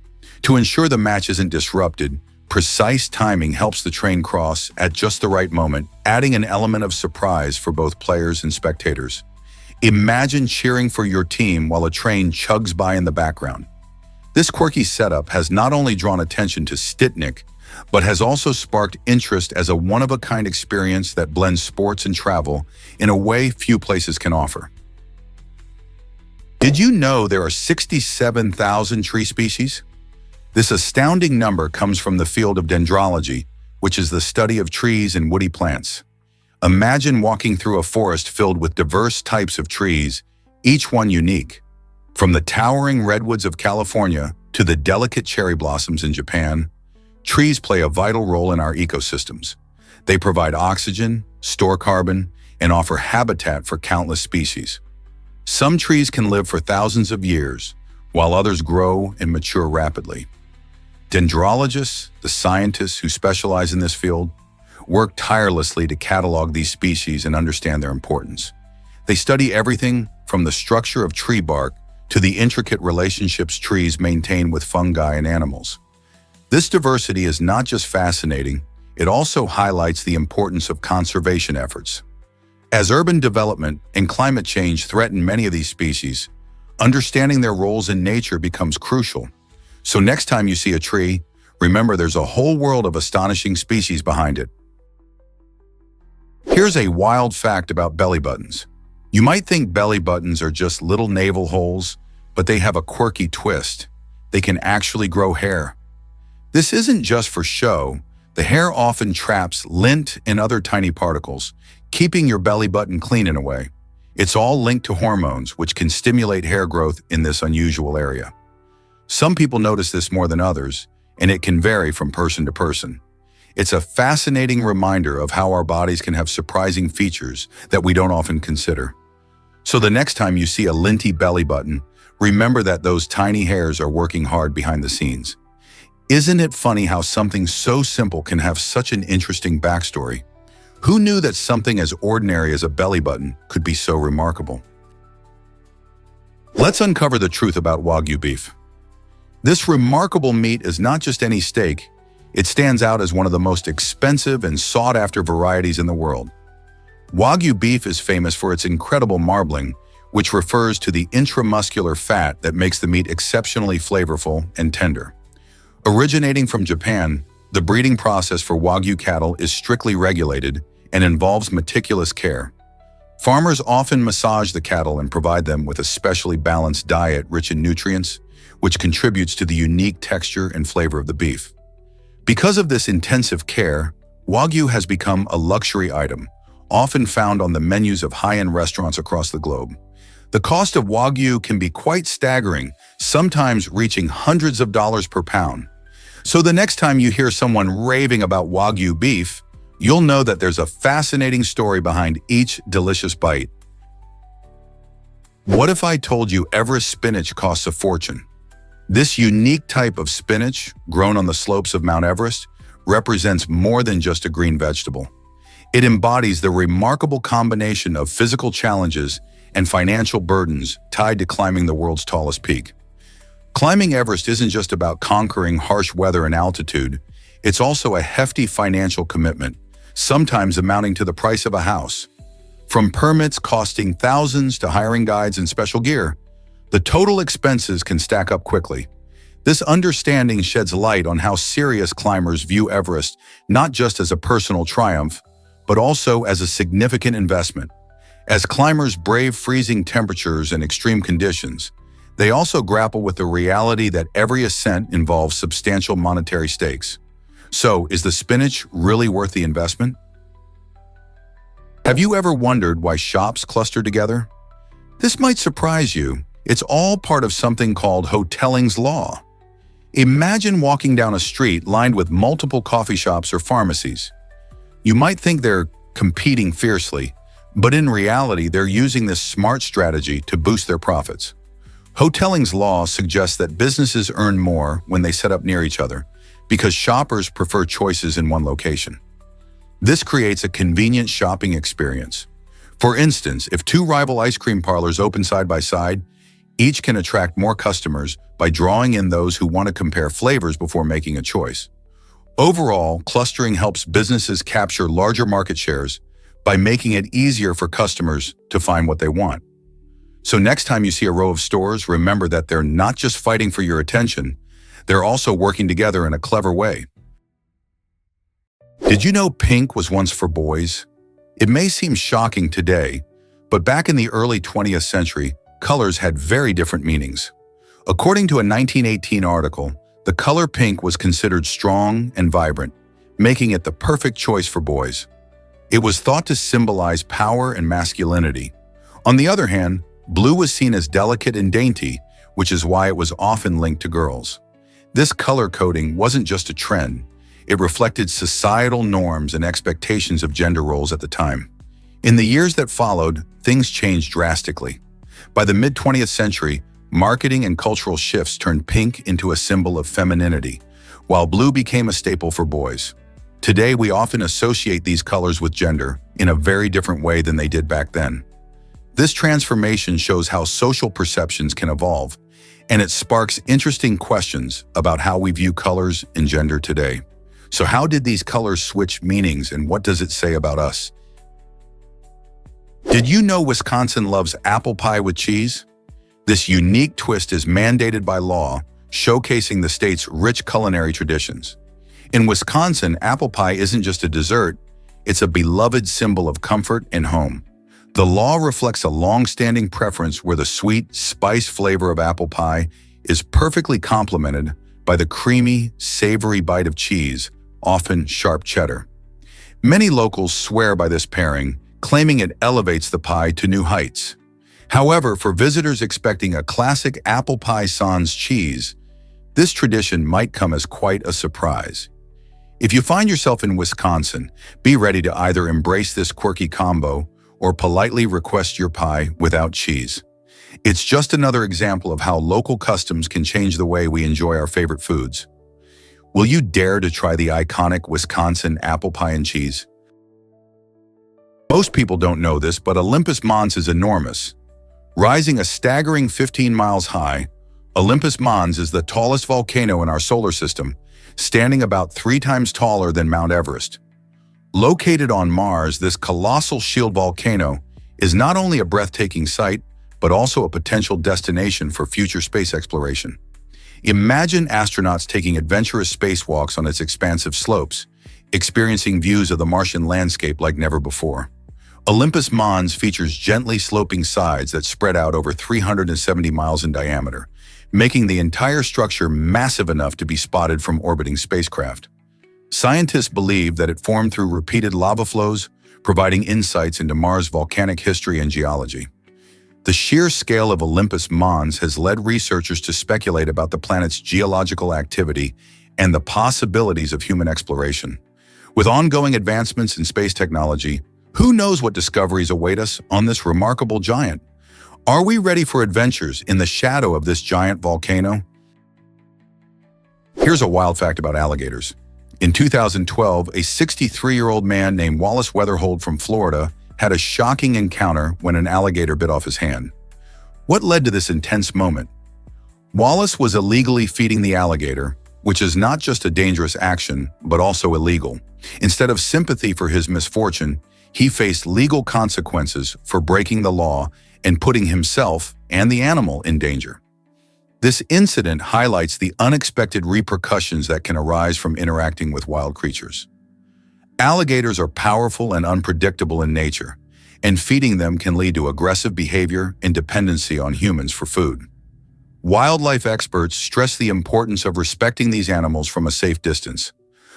To ensure the match isn't disrupted, precise timing helps the train cross at just the right moment, adding an element of surprise for both players and spectators. Imagine cheering for your team while a train chugs by in the background. This quirky setup has not only drawn attention to Stitnik, but has also sparked interest as a one-of-a-kind experience that blends sports and travel in a way few places can offer. Did you know there are 67,000 tree species? This astounding number comes from the field of dendrology, which is the study of trees and woody plants. Imagine walking through a forest filled with diverse types of trees, each one unique. From the towering redwoods of California to the delicate cherry blossoms in Japan, trees play a vital role in our ecosystems. They provide oxygen, store carbon, and offer habitat for countless species. Some trees can live for thousands of years, while others grow and mature rapidly. Dendrologists, the scientists who specialize in this field, work tirelessly to catalog these species and understand their importance. They study everything from the structure of tree bark to the intricate relationships trees maintain with fungi and animals. This diversity is not just fascinating, it also highlights the importance of conservation efforts. As urban development and climate change threaten many of these species, understanding their roles in nature becomes crucial. So next time you see a tree, remember there's a whole world of astonishing species behind it. Here's a wild fact about belly buttons. You might think belly buttons are just little navel holes, but they have a quirky twist. They can actually grow hair. This isn't just for show. The hair often traps lint and other tiny particles, keeping your belly button clean in a way. It's all linked to hormones, which can stimulate hair growth in this unusual area. Some people notice this more than others, and it can vary from person to person. It's a fascinating reminder of how our bodies can have surprising features that we don't often consider. So the next time you see a linty belly button, remember that those tiny hairs are working hard behind the scenes. Isn't it funny how something so simple can have such an interesting backstory? Who knew that something as ordinary as a belly button could be so remarkable? Let's uncover the truth about Wagyu beef. This remarkable meat is not just any steak. It stands out as one of the most expensive and sought-after varieties in the world. Wagyu beef is famous for its incredible marbling, which refers to the intramuscular fat that makes the meat exceptionally flavorful and tender. Originating from Japan, the breeding process for Wagyu cattle is strictly regulated and involves meticulous care. Farmers often massage the cattle and provide them with a specially balanced diet rich in nutrients, which contributes to the unique texture and flavor of the beef. Because of this intensive care, Wagyu has become a luxury item, often found on the menus of high-end restaurants across the globe. The cost of Wagyu can be quite staggering, sometimes reaching hundreds of dollars per pound. So the next time you hear someone raving about Wagyu beef, you'll know that there's a fascinating story behind each delicious bite. What if I told you Everest spinach costs a fortune? This unique type of spinach, grown on the slopes of Mount Everest, represents more than just a green vegetable. It embodies the remarkable combination of physical challenges and financial burdens tied to climbing the world's tallest peak. Climbing Everest isn't just about conquering harsh weather and altitude, it's also a hefty financial commitment, sometimes amounting to the price of a house. From permits costing thousands to hiring guides and special gear, the total expenses can stack up quickly. This understanding sheds light on how serious climbers view Everest not just as a personal triumph, but also as a significant investment. As climbers brave freezing temperatures and extreme conditions, they also grapple with the reality that every ascent involves substantial monetary stakes. So, is the spinach really worth the investment? Have you ever wondered why shops cluster together? This might surprise you. It's all part of something called Hotelling's Law. Imagine walking down a street lined with multiple coffee shops or pharmacies. You might think they're competing fiercely, but in reality, they're using this smart strategy to boost their profits. Hotelling's Law suggests that businesses earn more when they set up near each other, because shoppers prefer choices in one location. This creates a convenient shopping experience. For instance, if two rival ice cream parlors open side by side, each can attract more customers by drawing in those who want to compare flavors before making a choice. Overall, clustering helps businesses capture larger market shares by making it easier for customers to find what they want. So next time you see a row of stores, remember that they're not just fighting for your attention, they're also working together in a clever way. Did you know pink was once for boys? It may seem shocking today, but back in the early 20th century, colors had very different meanings. According to a 1918 article, the color pink was considered strong and vibrant, making it the perfect choice for boys. It was thought to symbolize power and masculinity. On the other hand, blue was seen as delicate and dainty, which is why it was often linked to girls. This color coding wasn't just a trend. It reflected societal norms and expectations of gender roles at the time. In the years that followed, things changed drastically. By the mid-20th century, marketing and cultural shifts turned pink into a symbol of femininity, while blue became a staple for boys. Today, we often associate these colors with gender in a very different way than they did back then. This transformation shows how social perceptions can evolve, and it sparks interesting questions about how we view colors and gender today. So how did these colors switch meanings, and what does it say about us? Did you know Wisconsin loves apple pie with cheese? This unique twist is mandated by law, showcasing the state's rich culinary traditions. In Wisconsin, apple pie isn't just a dessert, it's a beloved symbol of comfort and home. The law reflects a long-standing preference where the sweet, spice flavor of apple pie is perfectly complemented by the creamy, savory bite of cheese, often sharp cheddar. Many locals swear by this pairing, claiming it elevates the pie to new heights. However, for visitors expecting a classic apple pie sans cheese, this tradition might come as quite a surprise. If you find yourself in Wisconsin, be ready to either embrace this quirky combo or politely request your pie without cheese. It's just another example of how local customs can change the way we enjoy our favorite foods. Will you dare to try the iconic Wisconsin apple pie and cheese? Most people don't know this, but Olympus Mons is enormous. Rising a staggering 15 miles high, Olympus Mons is the tallest volcano in our solar system, standing about 3 times taller than Mount Everest. Located on Mars, this colossal shield volcano is not only a breathtaking sight, but also a potential destination for future space exploration. Imagine astronauts taking adventurous spacewalks on its expansive slopes, experiencing views of the Martian landscape like never before. Olympus Mons features gently sloping sides that spread out over 370 miles in diameter, making the entire structure massive enough to be spotted from orbiting spacecraft. Scientists believe that it formed through repeated lava flows, providing insights into Mars' volcanic history and geology. The sheer scale of Olympus Mons has led researchers to speculate about the planet's geological activity and the possibilities of human exploration. With ongoing advancements in space technology, who knows what discoveries await us on this remarkable giant? Are we ready for adventures in the shadow of this giant volcano? Here's a wild fact about alligators. In 2012, a 63-year-old man named Wallace Weatherhold from Florida had a shocking encounter when an alligator bit off his hand. What led to this intense moment? Wallace was illegally feeding the alligator, which is not just a dangerous action, but also illegal. Instead of sympathy for his misfortune, he faced legal consequences for breaking the law and putting himself and the animal in danger. This incident highlights the unexpected repercussions that can arise from interacting with wild creatures. Alligators are powerful and unpredictable in nature, and feeding them can lead to aggressive behavior and dependency on humans for food. Wildlife experts stress the importance of respecting these animals from a safe distance.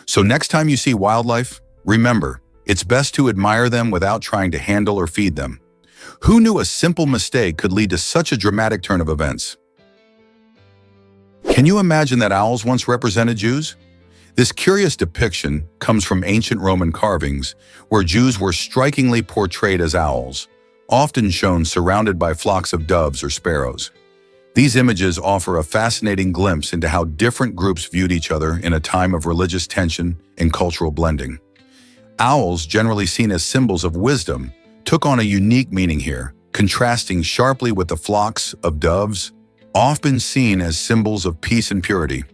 So next time you see wildlife, remember, it's best to admire them without trying to handle or feed them. Who knew a simple mistake could lead to such a dramatic turn of events? Can you imagine that owls once represented Jews? This curious depiction comes from ancient Roman carvings, where Jews were strikingly portrayed as owls, often shown surrounded by flocks of doves or sparrows. These images offer a fascinating glimpse into how different groups viewed each other in a time of religious tension and cultural blending. Owls, generally seen as symbols of wisdom, took on a unique meaning here, contrasting sharply with the flocks of doves, often seen as symbols of peace and purity.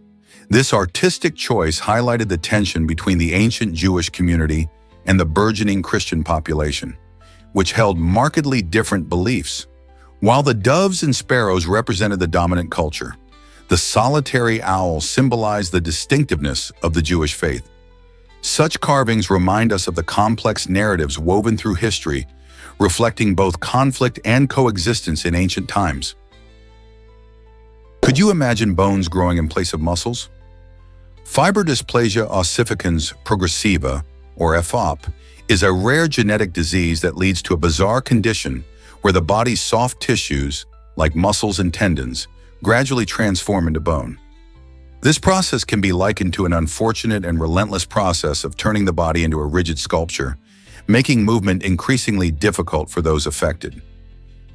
This artistic choice highlighted the tension between the ancient Jewish community and the burgeoning Christian population, which held markedly different beliefs. While the doves and sparrows represented the dominant culture, the solitary owl symbolized the distinctiveness of the Jewish faith. Such carvings remind us of the complex narratives woven through history, reflecting both conflict and coexistence in ancient times. Could you imagine bones growing in place of muscles? Fibrodysplasia ossificans progressiva, or FOP, is a rare genetic disease that leads to a bizarre condition where the body's soft tissues, like muscles and tendons, gradually transform into bone. This process can be likened to an unfortunate and relentless process of turning the body into a rigid sculpture, making movement increasingly difficult for those affected.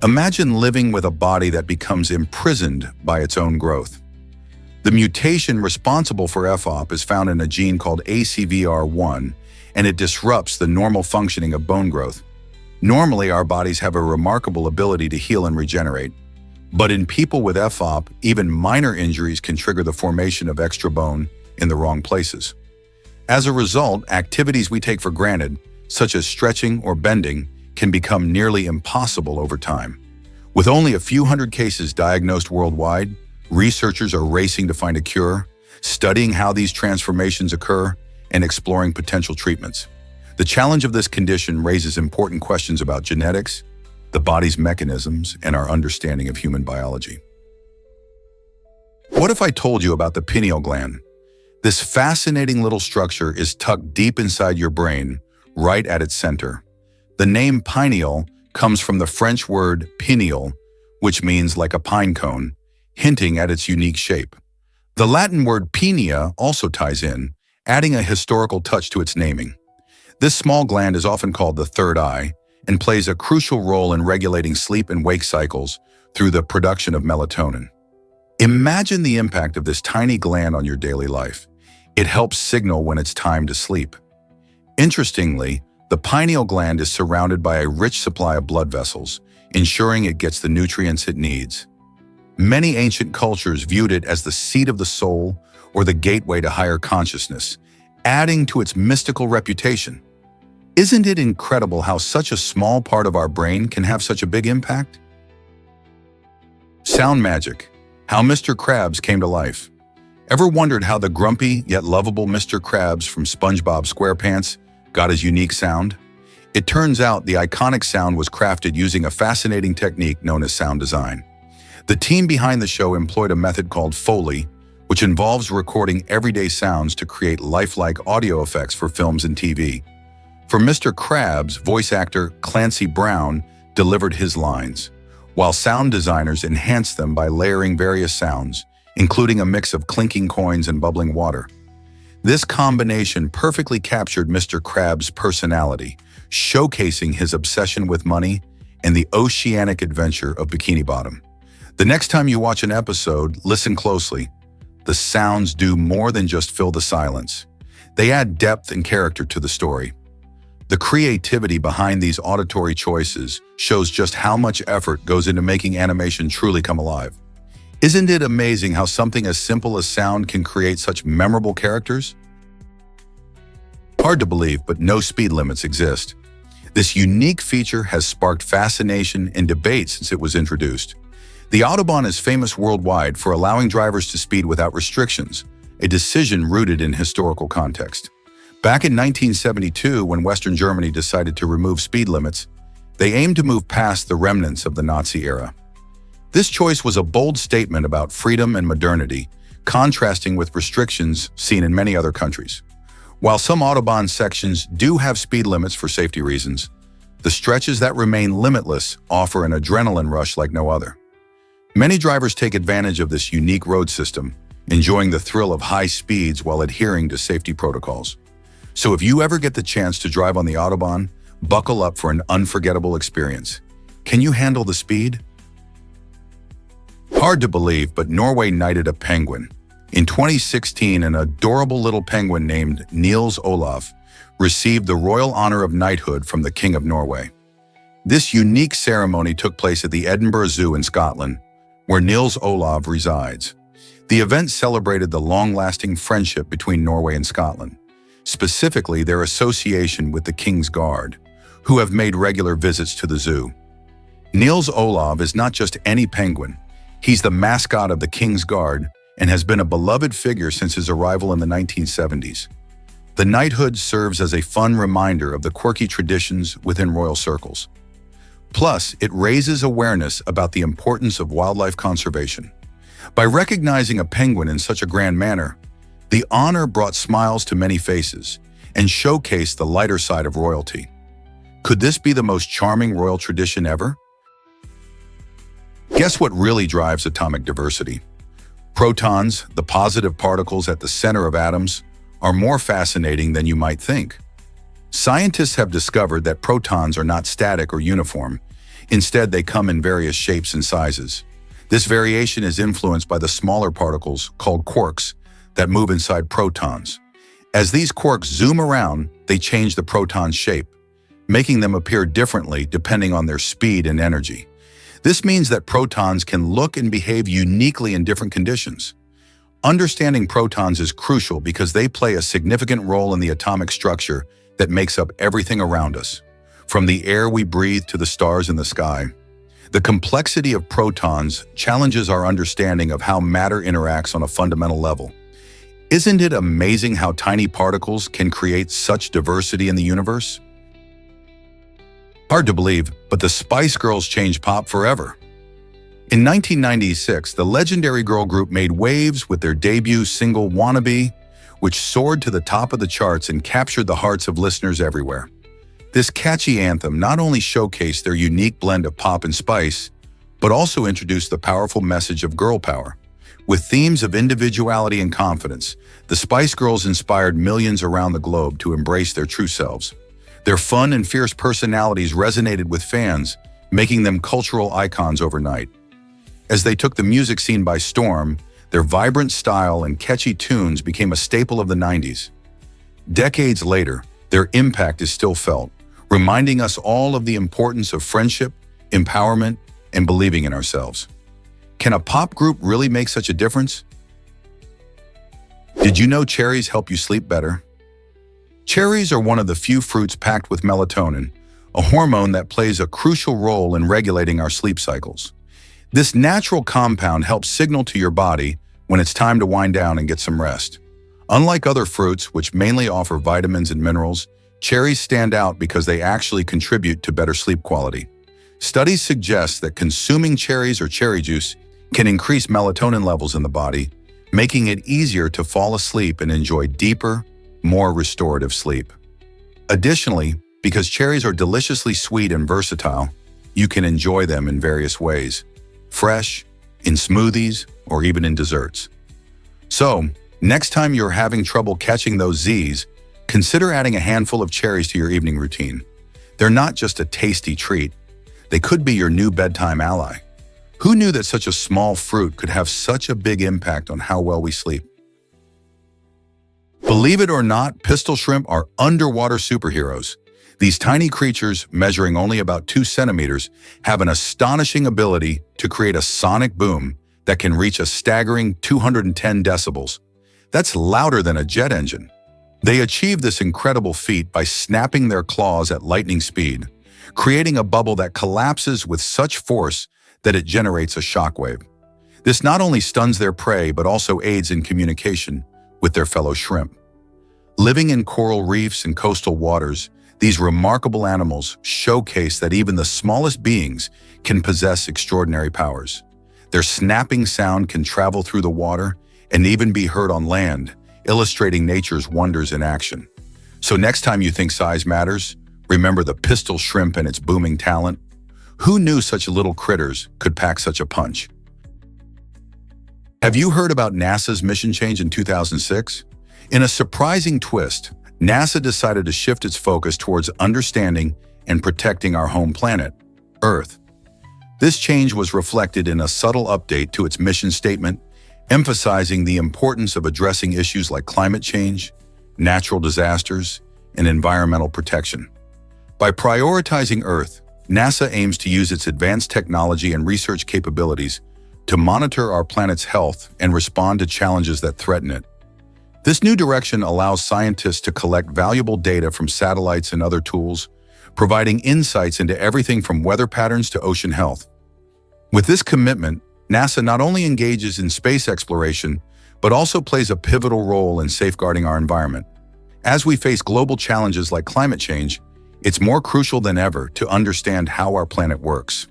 Imagine living with a body that becomes imprisoned by its own growth. The mutation responsible for FOP is found in a gene called ACVR1, and it disrupts the normal functioning of bone growth. Normally, our bodies have a remarkable ability to heal and regenerate, but in people with FOP, even minor injuries can trigger the formation of extra bone in the wrong places. As a result, activities we take for granted, such as stretching or bending, can become nearly impossible over time. With only a few hundred cases diagnosed worldwide, researchers are racing to find a cure, studying how these transformations occur, and exploring potential treatments. The challenge of this condition raises important questions about genetics, the body's mechanisms, and our understanding of human biology. What if I told you about the pineal gland? This fascinating little structure is tucked deep inside your brain, right at its center. The name pineal comes from the French word pineal, which means like a pine cone, hinting at its unique shape. The Latin word pinea also ties in, adding a historical touch to its naming. This small gland is often called the third eye and plays a crucial role in regulating sleep and wake cycles through the production of melatonin. Imagine the impact of this tiny gland on your daily life. It helps signal when it's time to sleep. Interestingly, the pineal gland is surrounded by a rich supply of blood vessels, ensuring it gets the nutrients it needs. Many ancient cultures viewed it as the seat of the soul or the gateway to higher consciousness, adding to its mystical reputation. Isn't it incredible how such a small part of our brain can have such a big impact? Sound magic. How Mr. Krabs came to life. Ever wondered how the grumpy yet lovable Mr. Krabs from SpongeBob SquarePants got his unique sound? It turns out the iconic sound was crafted using a fascinating technique known as sound design. The team behind the show employed a method called Foley, which involves recording everyday sounds to create lifelike audio effects for films and TV. For Mr. Krabs, voice actor Clancy Brown delivered his lines, while sound designers enhanced them by layering various sounds, including a mix of clinking coins and bubbling water. This combination perfectly captured Mr. Krabs' personality, showcasing his obsession with money and the oceanic adventure of Bikini Bottom. The next time you watch an episode, listen closely. The sounds do more than just fill the silence. They add depth and character to the story. The creativity behind these auditory choices shows just how much effort goes into making animation truly come alive. Isn't it amazing how something as simple as sound can create such memorable characters? Hard to believe, but no speed limits exist. This unique feature has sparked fascination and debate since it was introduced. The Autobahn is famous worldwide for allowing drivers to speed without restrictions, a decision rooted in historical context. Back in 1972, when Western Germany decided to remove speed limits, they aimed to move past the remnants of the Nazi era. This choice was a bold statement about freedom and modernity, contrasting with restrictions seen in many other countries. While some Autobahn sections do have speed limits for safety reasons, the stretches that remain limitless offer an adrenaline rush like no other. Many drivers take advantage of this unique road system, enjoying the thrill of high speeds while adhering to safety protocols. So if you ever get the chance to drive on the Autobahn, buckle up for an unforgettable experience. Can you handle the speed? Hard to believe, but Norway knighted a penguin. In 2016, an adorable little penguin named Niels Olav received the royal honor of knighthood from the King of Norway. This unique ceremony took place at the Edinburgh Zoo in Scotland, where Niels Olav resides. The event celebrated the long-lasting friendship between Norway and Scotland, specifically their association with the King's Guard, who have made regular visits to the zoo. Niels Olav is not just any penguin. He's the mascot of the King's Guard and has been a beloved figure since his arrival in the 1970s. The knighthood serves as a fun reminder of the quirky traditions within royal circles. Plus, it raises awareness about the importance of wildlife conservation. By recognizing a penguin in such a grand manner, the honor brought smiles to many faces and showcased the lighter side of royalty. Could this be the most charming royal tradition ever? Guess what really drives atomic diversity? Protons, the positive particles at the center of atoms, are more fascinating than you might think. Scientists have discovered that protons are not static or uniform. Instead, they come in various shapes and sizes. This variation is influenced by the smaller particles, called quarks, that move inside protons. As these quarks zoom around, they change the proton's shape, making them appear differently depending on their speed and energy. This means that protons can look and behave uniquely in different conditions. Understanding protons is crucial because they play a significant role in the atomic structure that makes up everything around us, from the air we breathe to the stars in the sky. The complexity of protons challenges our understanding of how matter interacts on a fundamental level. Isn't it amazing how tiny particles can create such diversity in the universe? Hard to believe, but the Spice Girls changed pop forever. In 1996, the legendary girl group made waves with their debut single Wannabe, which soared to the top of the charts and captured the hearts of listeners everywhere. This catchy anthem not only showcased their unique blend of pop and spice, but also introduced the powerful message of girl power. With themes of individuality and confidence, the Spice Girls inspired millions around the globe to embrace their true selves. Their fun and fierce personalities resonated with fans, making them cultural icons overnight. As they took the music scene by storm, their vibrant style and catchy tunes became a staple of the 90s. Decades later, their impact is still felt, reminding us all of the importance of friendship, empowerment, and believing in ourselves. Can a pop group really make such a difference? Did you know cherries help you sleep better? Cherries are one of the few fruits packed with melatonin, a hormone that plays a crucial role in regulating our sleep cycles. This natural compound helps signal to your body when it's time to wind down and get some rest. Unlike other fruits, which mainly offer vitamins and minerals, cherries stand out because they actually contribute to better sleep quality. Studies suggest that consuming cherries or cherry juice can increase melatonin levels in the body, making it easier to fall asleep and enjoy deeper, more restorative sleep. Additionally, because cherries are deliciously sweet and versatile, you can enjoy them in various ways: fresh, in smoothies, or even in desserts. So, next time you're having trouble catching those Z's, consider adding a handful of cherries to your evening routine. They're not just a tasty treat, they could be your new bedtime ally. Who knew that such a small fruit could have such a big impact on how well we sleep? Believe it or not, pistol shrimp are underwater superheroes. These tiny creatures, measuring only about 2 centimeters, have an astonishing ability to create a sonic boom that can reach a staggering 210 decibels. That's louder than a jet engine. They achieve this incredible feat by snapping their claws at lightning speed, creating a bubble that collapses with such force that it generates a shockwave. This not only stuns their prey, but also aids in communication with their fellow shrimp. Living in coral reefs and coastal waters, these remarkable animals showcase that even the smallest beings can possess extraordinary powers. Their snapping sound can travel through the water and even be heard on land, illustrating nature's wonders in action. So next time you think size matters, remember the pistol shrimp and its booming talent. Who knew such little critters could pack such a punch? Have you heard about NASA's mission change in 2006? In a surprising twist, NASA decided to shift its focus towards understanding and protecting our home planet, Earth. This change was reflected in a subtle update to its mission statement, emphasizing the importance of addressing issues like climate change, natural disasters, and environmental protection. By prioritizing Earth, NASA aims to use its advanced technology and research capabilities to monitor our planet's health and respond to challenges that threaten it. This new direction allows scientists to collect valuable data from satellites and other tools, providing insights into everything from weather patterns to ocean health. With this commitment, NASA not only engages in space exploration, but also plays a pivotal role in safeguarding our environment. As we face global challenges like climate change, it's more crucial than ever to understand how our planet works.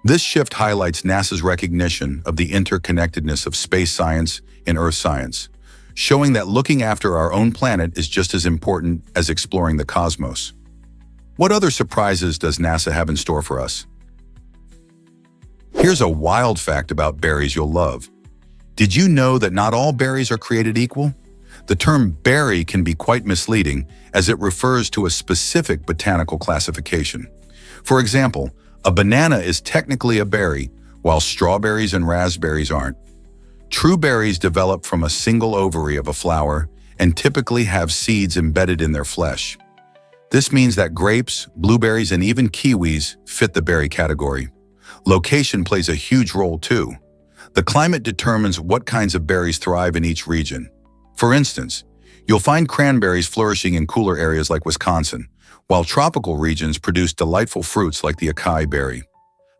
This shift highlights NASA's recognition of the interconnectedness of space science and Earth science, showing that looking after our own planet is just as important as exploring the cosmos. What other surprises does NASA have in store for us? Here's a wild fact about berries you'll love. Did you know that not all berries are created equal? The term berry can be quite misleading as it refers to a specific botanical classification. For example, a banana is technically a berry, while strawberries and raspberries aren't. True berries develop from a single ovary of a flower and typically have seeds embedded in their flesh. This means that grapes, blueberries, and even kiwis fit the berry category. Location plays a huge role too. The climate determines what kinds of berries thrive in each region. For instance, you'll find cranberries flourishing in cooler areas like Wisconsin, while tropical regions produce delightful fruits like the acai berry.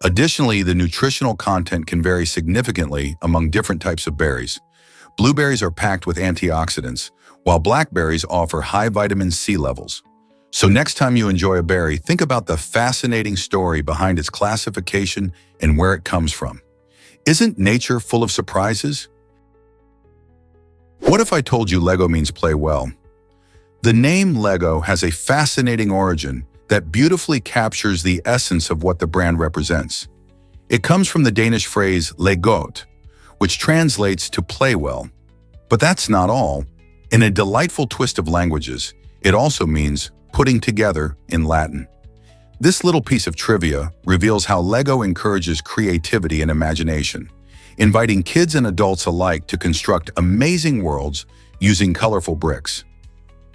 Additionally, the nutritional content can vary significantly among different types of berries. Blueberries are packed with antioxidants, while blackberries offer high vitamin C levels. So next time you enjoy a berry, think about the fascinating story behind its classification and where it comes from. Isn't nature full of surprises? What if I told you Lego means play well? The name Lego has a fascinating origin that beautifully captures the essence of what the brand represents. It comes from the Danish phrase "le godt," which translates to play well. But that's not all. In a delightful twist of languages, it also means putting together in Latin. This little piece of trivia reveals how Lego encourages creativity and imagination, inviting kids and adults alike to construct amazing worlds using colorful bricks.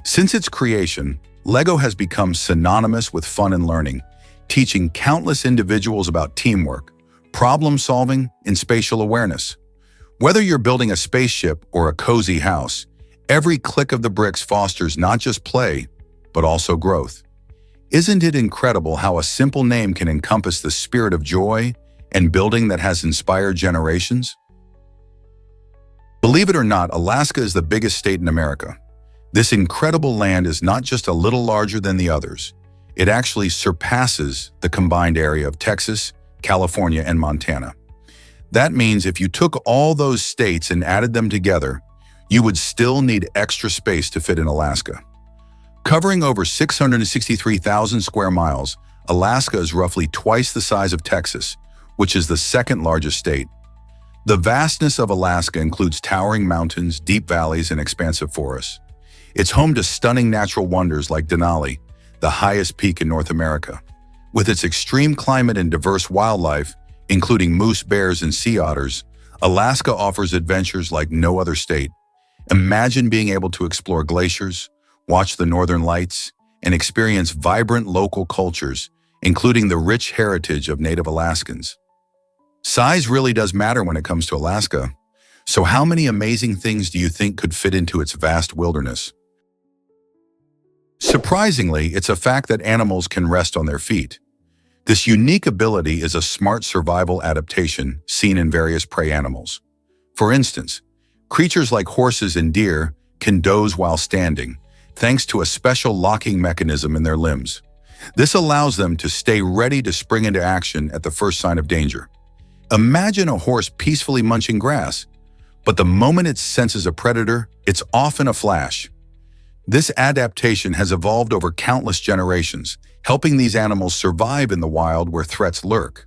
Since its creation, Lego has become synonymous with fun and learning, teaching countless individuals about teamwork, problem-solving, and spatial awareness. Whether you're building a spaceship or a cozy house, every click of the bricks fosters not just play, but also growth. Isn't it incredible how a simple name can encompass the spirit of joy and building that has inspired generations? Believe it or not, Alaska is the biggest state in America. This incredible land is not just a little larger than the others. It actually surpasses the combined area of Texas, California, and Montana. That means if you took all those states and added them together, you would still need extra space to fit in Alaska. Covering over 663,000 square miles, Alaska is roughly twice the size of Texas, which is the second largest state. The vastness of Alaska includes towering mountains, deep valleys, and expansive forests. It's home to stunning natural wonders like Denali, the highest peak in North America. With its extreme climate and diverse wildlife, including moose, bears, and sea otters, Alaska offers adventures like no other state. Imagine being able to explore glaciers, watch the northern lights, and experience vibrant local cultures, including the rich heritage of Native Alaskans. Size really does matter when it comes to Alaska. So how many amazing things do you think could fit into its vast wilderness? Surprisingly, it's a fact that animals can rest on their feet. This unique ability is a smart survival adaptation seen in various prey animals. For instance, creatures like horses and deer can doze while standing, thanks to a special locking mechanism in their limbs. This allows them to stay ready to spring into action at the first sign of danger. Imagine a horse peacefully munching grass, but the moment it senses a predator, it's off in a flash. This adaptation has evolved over countless generations, helping these animals survive in the wild where threats lurk.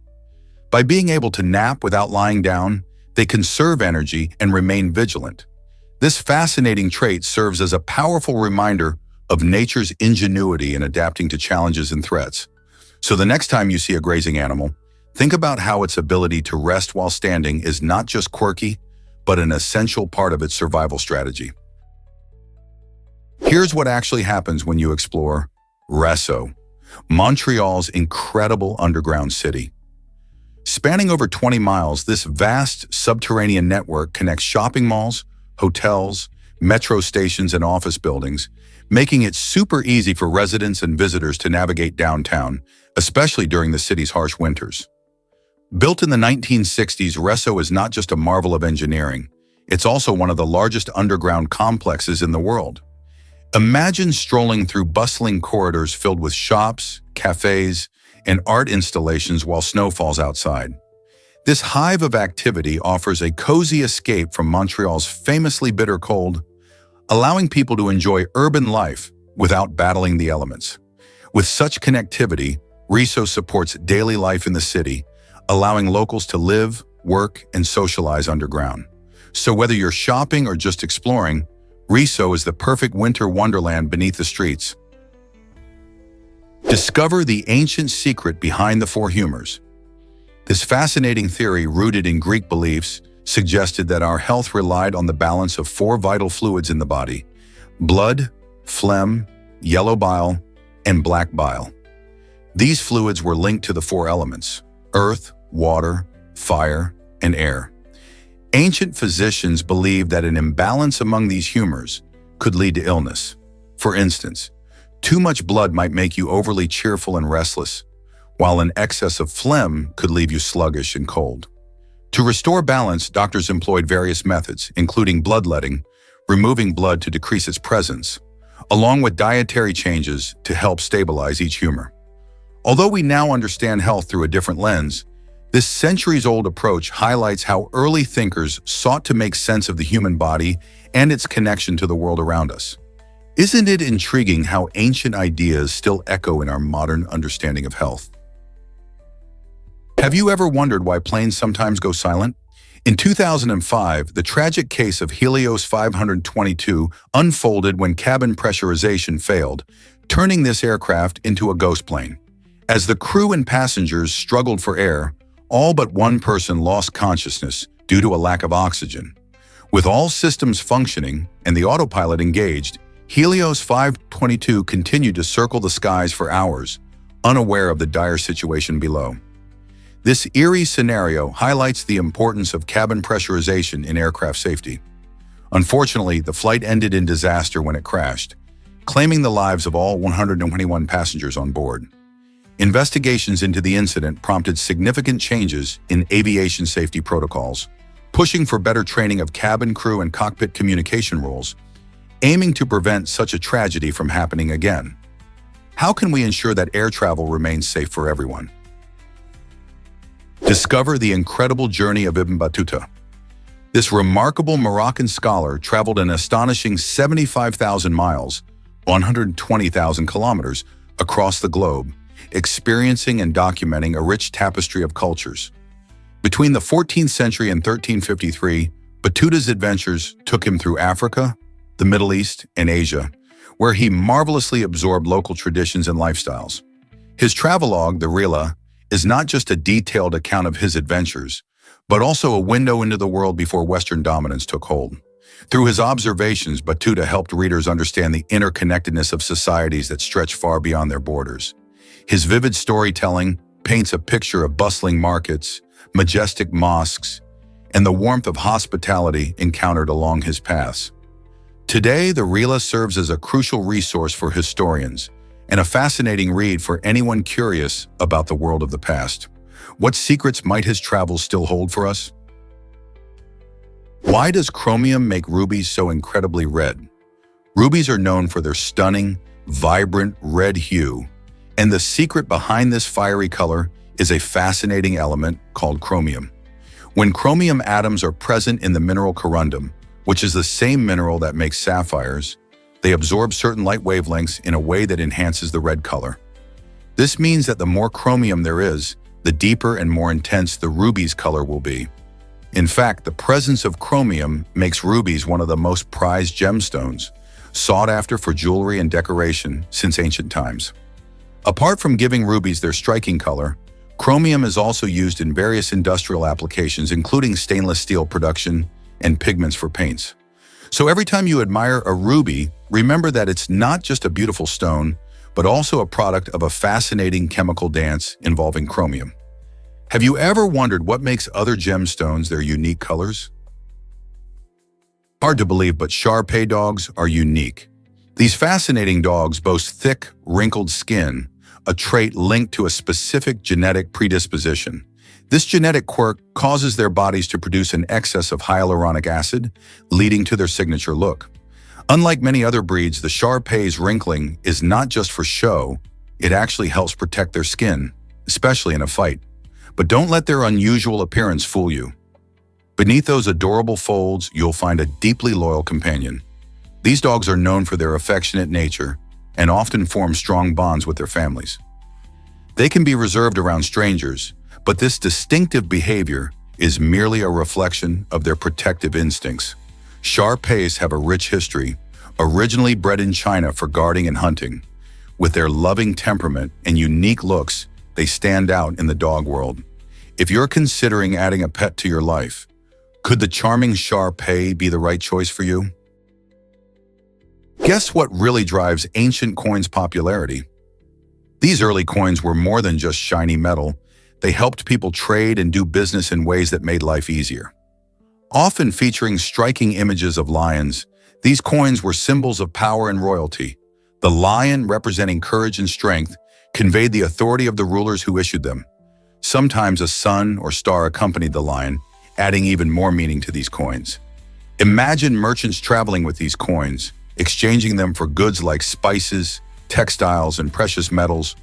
By being able to nap without lying down, they conserve energy and remain vigilant. This fascinating trait serves as a powerful reminder of nature's ingenuity in adapting to challenges and threats. So the next time you see a grazing animal, think about how its ability to rest while standing is not just quirky, but an essential part of its survival strategy. Here's what actually happens when you explore Réseau, Montreal's incredible underground city. Spanning over 20 miles, this vast subterranean network connects shopping malls, hotels, metro stations, and office buildings, making it super easy for residents and visitors to navigate downtown, especially during the city's harsh winters. Built in the 1960s, Réseau is not just a marvel of engineering, it's also one of the largest underground complexes in the world. Imagine strolling through bustling corridors filled with shops, cafes, and art installations while snow falls outside. This hive of activity offers a cozy escape from Montreal's famously bitter cold, allowing people to enjoy urban life without battling the elements. With such connectivity, Réseau supports daily life in the city, allowing locals to live, work, and socialize underground. So whether you're shopping or just exploring, Réseau is the perfect winter wonderland beneath the streets. Discover the ancient secret behind the four humors. This fascinating theory, rooted in Greek beliefs, suggested that our health relied on the balance of four vital fluids in the body: blood, phlegm, yellow bile, and black bile. These fluids were linked to the four elements: earth, water, fire, and air. Ancient physicians believed that an imbalance among these humors could lead to illness. For instance, too much blood might make you overly cheerful and restless, while an excess of phlegm could leave you sluggish and cold. To restore balance, doctors employed various methods, including bloodletting, removing blood to decrease its presence, along with dietary changes to help stabilize each humor. Although we now understand health through a different lens, this centuries-old approach highlights how early thinkers sought to make sense of the human body and its connection to the world around us. Isn't it intriguing how ancient ideas still echo in our modern understanding of health? Have you ever wondered why planes sometimes go silent? In 2005, the tragic case of Helios 522 unfolded when cabin pressurization failed, turning this aircraft into a ghost plane. As the crew and passengers struggled for air, all but one person lost consciousness due to a lack of oxygen. With all systems functioning and the autopilot engaged, Helios 522 continued to circle the skies for hours, unaware of the dire situation below. This eerie scenario highlights the importance of cabin pressurization in aircraft safety. Unfortunately, the flight ended in disaster when it crashed, claiming the lives of all 121 passengers on board. Investigations into the incident prompted significant changes in aviation safety protocols, pushing for better training of cabin crew and cockpit communication rules, aiming to prevent such a tragedy from happening again. How can we ensure that air travel remains safe for everyone? Discover the incredible journey of Ibn Battuta. This remarkable Moroccan scholar traveled an astonishing 75,000 miles, 120,000 kilometers, across the globe, experiencing and documenting a rich tapestry of cultures. Between the 14th century and 1353, Battuta's adventures took him through Africa, the Middle East, and Asia, where he marvelously absorbed local traditions and lifestyles. His travelogue, the Rihla, is not just a detailed account of his adventures, but also a window into the world before Western dominance took hold. Through his observations, Battuta helped readers understand the interconnectedness of societies that stretch far beyond their borders. His vivid storytelling paints a picture of bustling markets, majestic mosques, and the warmth of hospitality encountered along his paths. Today, the Rihla serves as a crucial resource for historians and a fascinating read for anyone curious about the world of the past. What secrets might his travels still hold for us? Why does chromium make rubies so incredibly red? Rubies are known for their stunning, vibrant red hue, and the secret behind this fiery color is a fascinating element called chromium. When chromium atoms are present in the mineral corundum, which is the same mineral that makes sapphires, they absorb certain light wavelengths in a way that enhances the red color. This means that the more chromium there is, the deeper and more intense the ruby's color will be. In fact, the presence of chromium makes rubies one of the most prized gemstones, sought after for jewelry and decoration since ancient times. Apart from giving rubies their striking color, chromium is also used in various industrial applications, including stainless steel production and pigments for paints. So every time you admire a ruby, remember that it's not just a beautiful stone, but also a product of a fascinating chemical dance involving chromium. Have you ever wondered what makes other gemstones their unique colors? Hard to believe, but Shar-Pei dogs are unique. These fascinating dogs boast thick, wrinkled skin, a trait linked to a specific genetic predisposition. This genetic quirk causes their bodies to produce an excess of hyaluronic acid, leading to their signature look. Unlike many other breeds, the Shar-Pei's wrinkling is not just for show, it actually helps protect their skin, especially in a fight. But don't let their unusual appearance fool you. Beneath those adorable folds, you'll find a deeply loyal companion. These dogs are known for their affectionate nature and often form strong bonds with their families. They can be reserved around strangers, but this distinctive behavior is merely a reflection of their protective instincts. Shar-Peis have a rich history, originally bred in China for guarding and hunting. With their loving temperament and unique looks, they stand out in the dog world. If you're considering adding a pet to your life, could the charming Shar-Pei be the right choice for you? Guess what really drives ancient coins' popularity? These early coins were more than just shiny metal. They helped people trade and do business in ways that made life easier. Often featuring striking images of lions, these coins were symbols of power and royalty. The lion, representing courage and strength, conveyed the authority of the rulers who issued them. Sometimes a sun or star accompanied the lion, adding even more meaning to these coins. Imagine merchants traveling with these coins, exchanging them for goods like spices, textiles, and precious metals,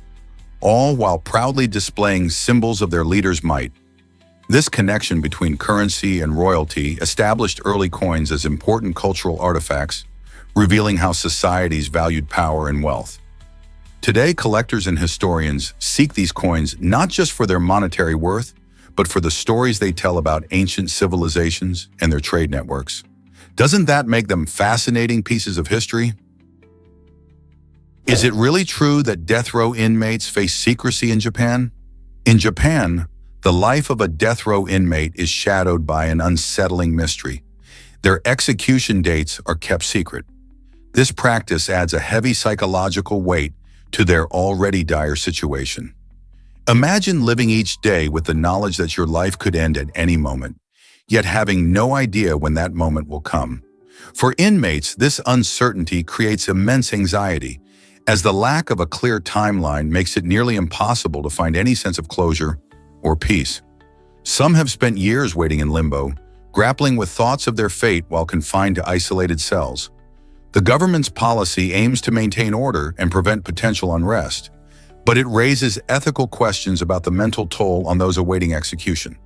all while proudly displaying symbols of their leaders' might. This connection between currency and royalty established early coins as important cultural artifacts, revealing how societies valued power and wealth. Today, collectors and historians seek these coins not just for their monetary worth, but for the stories they tell about ancient civilizations and their trade networks. Doesn't that make them fascinating pieces of history? Is it really true that death row inmates face secrecy in Japan? In Japan, the life of a death row inmate is shadowed by an unsettling mystery. Their execution dates are kept secret. This practice adds a heavy psychological weight to their already dire situation. Imagine living each day with the knowledge that your life could end at any moment, yet having no idea when that moment will come. For inmates, this uncertainty creates immense anxiety, as the lack of a clear timeline makes it nearly impossible to find any sense of closure or peace. Some have spent years waiting in limbo, grappling with thoughts of their fate while confined to isolated cells. The government's policy aims to maintain order and prevent potential unrest, but it raises ethical questions about the mental toll on those awaiting execution.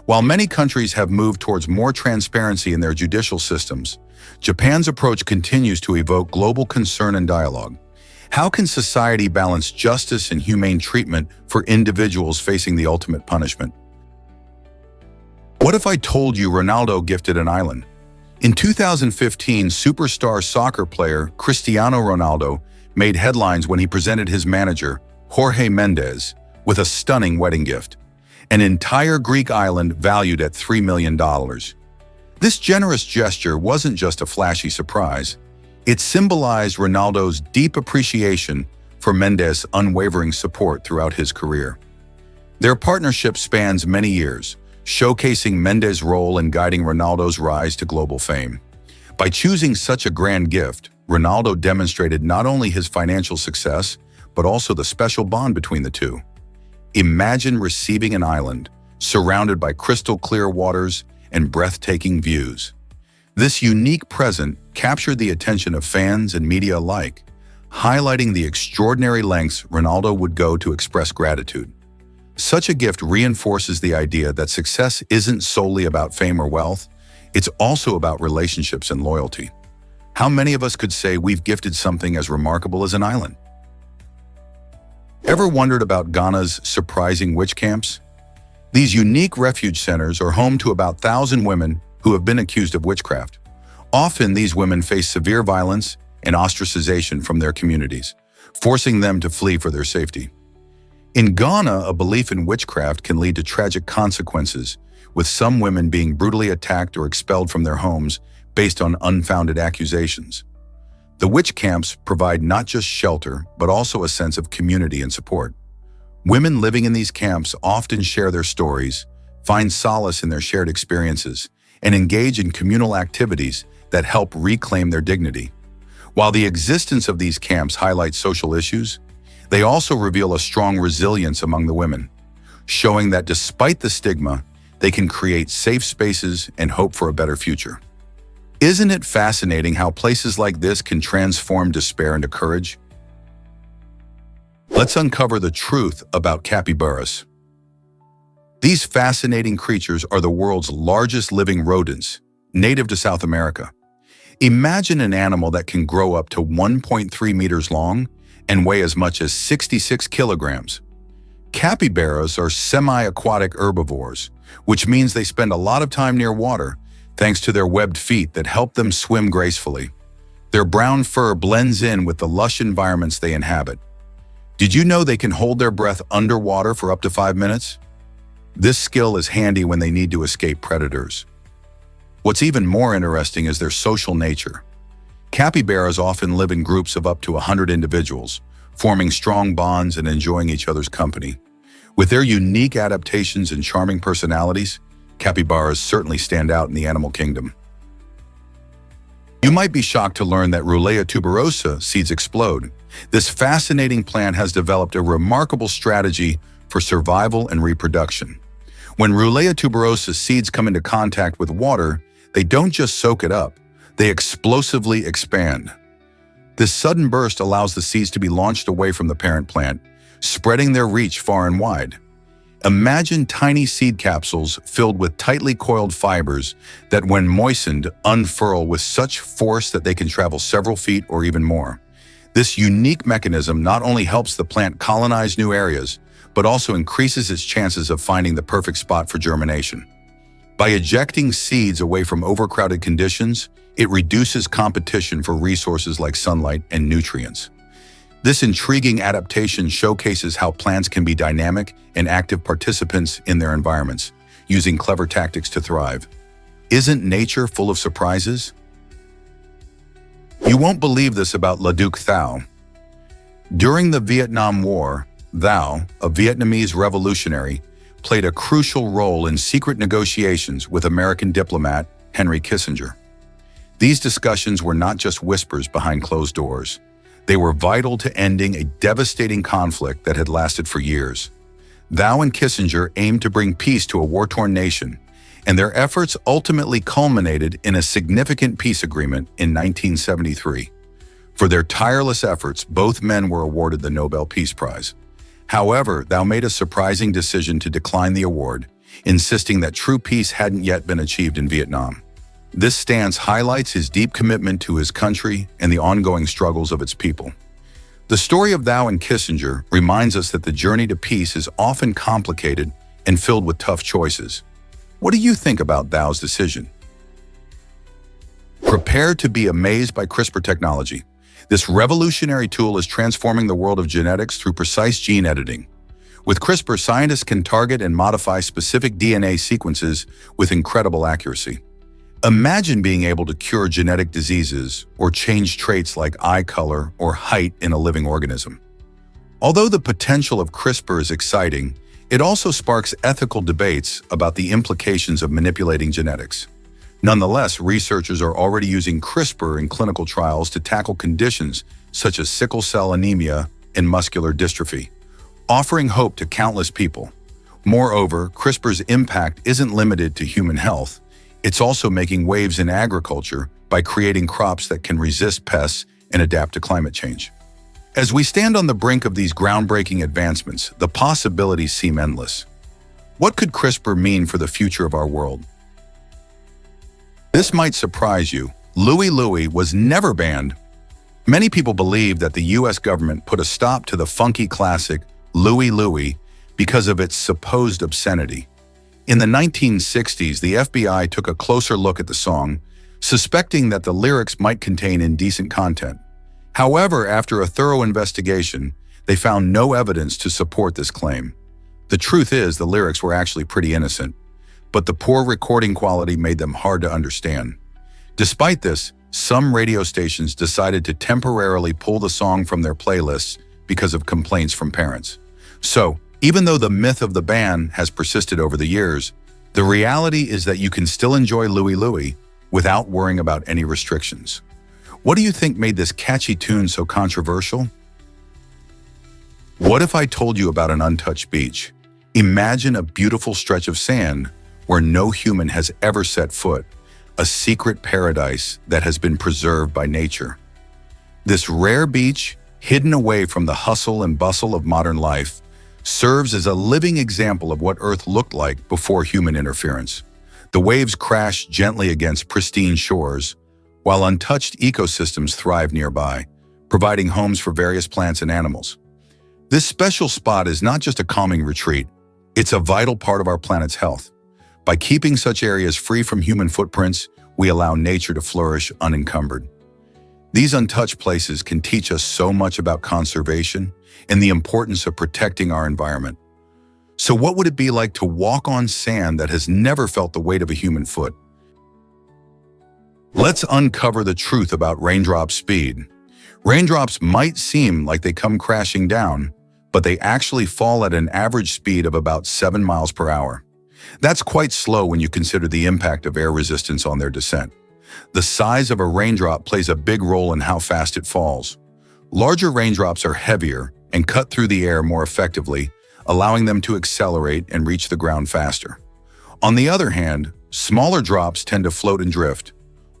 While many countries have moved towards more transparency in their judicial systems, Japan's approach continues to evoke global concern and dialogue. How can society balance justice and humane treatment for individuals facing the ultimate punishment? What if I told you Ronaldo gifted an island? In 2015, superstar soccer player Cristiano Ronaldo made headlines when he presented his manager, Jorge Mendes, with a stunning wedding gift, an entire Greek island valued at $3 million. This generous gesture wasn't just a flashy surprise. It symbolized Ronaldo's deep appreciation for Mendes' unwavering support throughout his career. Their partnership spans many years, showcasing Mendes' role in guiding Ronaldo's rise to global fame. By choosing such a grand gift, Ronaldo demonstrated not only his financial success, but also the special bond between the two. Imagine receiving an island surrounded by crystal clear waters and breathtaking views. This unique present captured the attention of fans and media alike, highlighting the extraordinary lengths Ronaldo would go to express gratitude. Such a gift reinforces the idea that success isn't solely about fame or wealth, it's also about relationships and loyalty. How many of us could say we've gifted something as remarkable as an island? Ever wondered about Ghana's surprising witch camps? These unique refuge centers are home to about 1,000 women who have been accused of witchcraft. Often, these women face severe violence and ostracization from their communities, forcing them to flee for their safety. In Ghana, a belief in witchcraft can lead to tragic consequences, with some women being brutally attacked or expelled from their homes based on unfounded accusations. The witch camps provide not just shelter, but also a sense of community and support. Women living in these camps often share their stories, find solace in their shared experiences, and engage in communal activities that help reclaim their dignity. While the existence of these camps highlights social issues, they also reveal a strong resilience among the women, showing that despite the stigma, they can create safe spaces and hope for a better future. Isn't it fascinating how places like this can transform despair into courage? Let's uncover the truth about capybaras. These fascinating creatures are the world's largest living rodents, native to South America. Imagine an animal that can grow up to 1.3 meters long and weigh as much as 66 kilograms. Capybaras are semi-aquatic herbivores, which means they spend a lot of time near water, thanks to their webbed feet that help them swim gracefully. Their brown fur blends in with the lush environments they inhabit. Did you know they can hold their breath underwater for up to 5 minutes? This skill is handy when they need to escape predators. What's even more interesting is their social nature. Capybaras often live in groups of up to 100 individuals, forming strong bonds and enjoying each other's company. With their unique adaptations and charming personalities, capybaras certainly stand out in the animal kingdom. You might be shocked to learn that Rulea tuberosa seeds explode. This fascinating plant has developed a remarkable strategy for survival and reproduction. When Rulea tuberosa seeds come into contact with water, they don't just soak it up, they explosively expand. This sudden burst allows the seeds to be launched away from the parent plant, spreading their reach far and wide. Imagine tiny seed capsules filled with tightly coiled fibers that, when moistened, unfurl with such force that they can travel several feet or even more. This unique mechanism not only helps the plant colonize new areas, but also increases its chances of finding the perfect spot for germination. By ejecting seeds away from overcrowded conditions, it reduces competition for resources like sunlight and nutrients. This intriguing adaptation showcases how plants can be dynamic and active participants in their environments, using clever tactics to thrive. Isn't nature full of surprises? You won't believe this about Leduc Thao. During the Vietnam War, Thao, a Vietnamese revolutionary, played a crucial role in secret negotiations with American diplomat Henry Kissinger. These discussions were not just whispers behind closed doors. They were vital to ending a devastating conflict that had lasted for years. Thao and Kissinger aimed to bring peace to a war-torn nation, and their efforts ultimately culminated in a significant peace agreement in 1973. For their tireless efforts, both men were awarded the Nobel Peace Prize. However, Thao made a surprising decision to decline the award, insisting that true peace hadn't yet been achieved in Vietnam. This stance highlights his deep commitment to his country and the ongoing struggles of its people. The story of Thao and Kissinger reminds us that the journey to peace is often complicated and filled with tough choices. What do you think about Thao's decision? Prepare to be amazed by CRISPR technology. This revolutionary tool is transforming the world of genetics through precise gene editing. With CRISPR, scientists can target and modify specific DNA sequences with incredible accuracy. Imagine being able to cure genetic diseases or change traits like eye color or height in a living organism. Although the potential of CRISPR is exciting, it also sparks ethical debates about the implications of manipulating genetics. Nonetheless, researchers are already using CRISPR in clinical trials to tackle conditions such as sickle cell anemia and muscular dystrophy, offering hope to countless people. Moreover, CRISPR's impact isn't limited to human health. It's also making waves in agriculture by creating crops that can resist pests and adapt to climate change. As we stand on the brink of these groundbreaking advancements, the possibilities seem endless. What could CRISPR mean for the future of our world? This might surprise you. Louie Louie was never banned. Many people believe that the US government put a stop to the funky classic Louie Louie because of its supposed obscenity. In the 1960s, the FBI took a closer look at the song, suspecting that the lyrics might contain indecent content. However, after a thorough investigation, they found no evidence to support this claim. The truth is, the lyrics were actually pretty innocent, but the poor recording quality made them hard to understand. Despite this, some radio stations decided to temporarily pull the song from their playlists because of complaints from parents. So, even though the myth of the ban has persisted over the years, the reality is that you can still enjoy Louie Louie without worrying about any restrictions. What do you think made this catchy tune so controversial? What if I told you about an untouched beach? Imagine a beautiful stretch of sand where no human has ever set foot, a secret paradise that has been preserved by nature. This rare beach, hidden away from the hustle and bustle of modern life, serves as a living example of what Earth looked like before human interference. The waves crash gently against pristine shores, while untouched ecosystems thrive nearby, providing homes for various plants and animals. This special spot is not just a calming retreat, it's a vital part of our planet's health. By keeping such areas free from human footprints, we allow nature to flourish unencumbered. These untouched places can teach us so much about conservation and the importance of protecting our environment. So what would it be like to walk on sand that has never felt the weight of a human foot? Let's uncover the truth about raindrop speed. Raindrops might seem like they come crashing down, but they actually fall at an average speed of about 7 miles per hour. That's quite slow when you consider the impact of air resistance on their descent. The size of a raindrop plays a big role in how fast it falls. Larger raindrops are heavier and cut through the air more effectively, allowing them to accelerate and reach the ground faster. On the other hand, smaller drops tend to float and drift,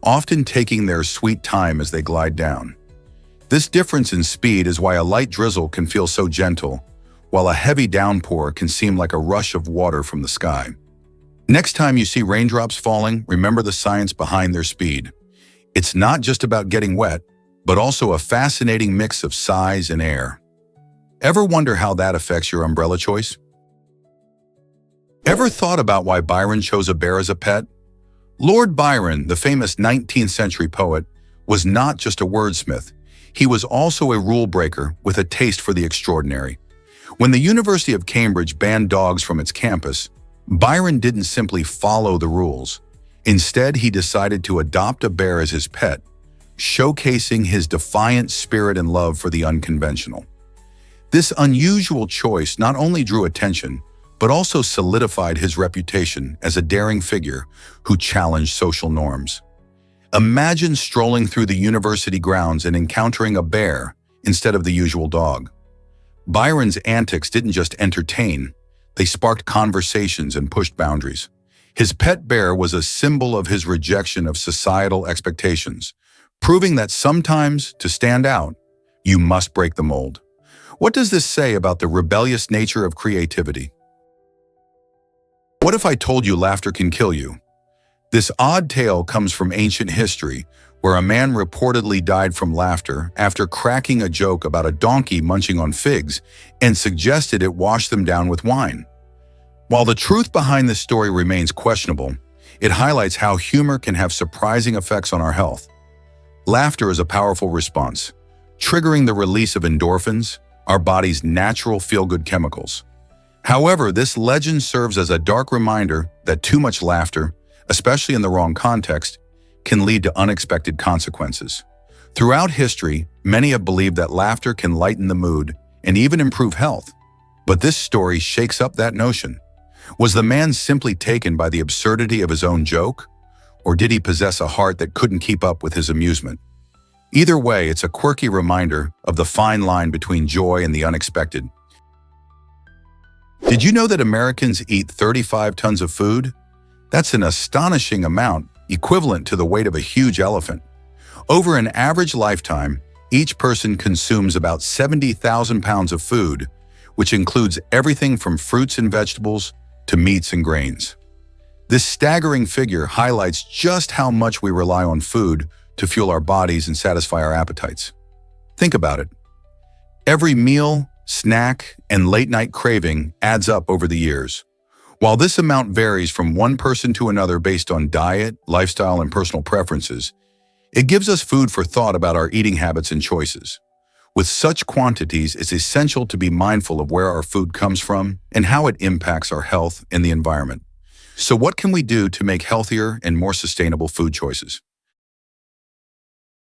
often taking their sweet time as they glide down. This difference in speed is why a light drizzle can feel so gentle, while a heavy downpour can seem like a rush of water from the sky. Next time you see raindrops falling, remember the science behind their speed. It's not just about getting wet, but also a fascinating mix of size and air. Ever wonder how that affects your umbrella choice? Ever thought about why Byron chose a bear as a pet? Lord Byron, the famous 19th century poet, was not just a wordsmith. He was also a rule breaker with a taste for the extraordinary. When the University of Cambridge banned dogs from its campus, Byron didn't simply follow the rules. Instead, he decided to adopt a bear as his pet, showcasing his defiant spirit and love for the unconventional. This unusual choice not only drew attention, but also solidified his reputation as a daring figure who challenged social norms. Imagine strolling through the university grounds and encountering a bear instead of the usual dog. Byron's antics didn't just entertain, they sparked conversations and pushed boundaries. His pet bear was a symbol of his rejection of societal expectations, proving that sometimes, to stand out, you must break the mold. What does this say about the rebellious nature of creativity? What if I told you laughter can kill you? This odd tale comes from ancient history, where a man reportedly died from laughter after cracking a joke about a donkey munching on figs and suggested it wash them down with wine. While the truth behind this story remains questionable, it highlights how humor can have surprising effects on our health. Laughter is a powerful response, triggering the release of endorphins, our body's natural feel-good chemicals. However, this legend serves as a dark reminder that too much laughter, especially in the wrong context, can lead to unexpected consequences. Throughout history, many have believed that laughter can lighten the mood and even improve health. But this story shakes up that notion. Was the man simply taken by the absurdity of his own joke? Or did he possess a heart that couldn't keep up with his amusement? Either way, it's a quirky reminder of the fine line between joy and the unexpected. Did you know that Americans eat 35 tons of food? That's an astonishing amount, equivalent to the weight of a huge elephant. Over an average lifetime, each person consumes about 70,000 pounds of food, which includes everything from fruits and vegetables to meats and grains. This staggering figure highlights just how much we rely on food to fuel our bodies and satisfy our appetites. Think about it. Every meal, snack, and late-night craving adds up over the years. While this amount varies from one person to another based on diet, lifestyle, and personal preferences, it gives us food for thought about our eating habits and choices. With such quantities, it's essential to be mindful of where our food comes from and how it impacts our health and the environment. So what can we do to make healthier and more sustainable food choices?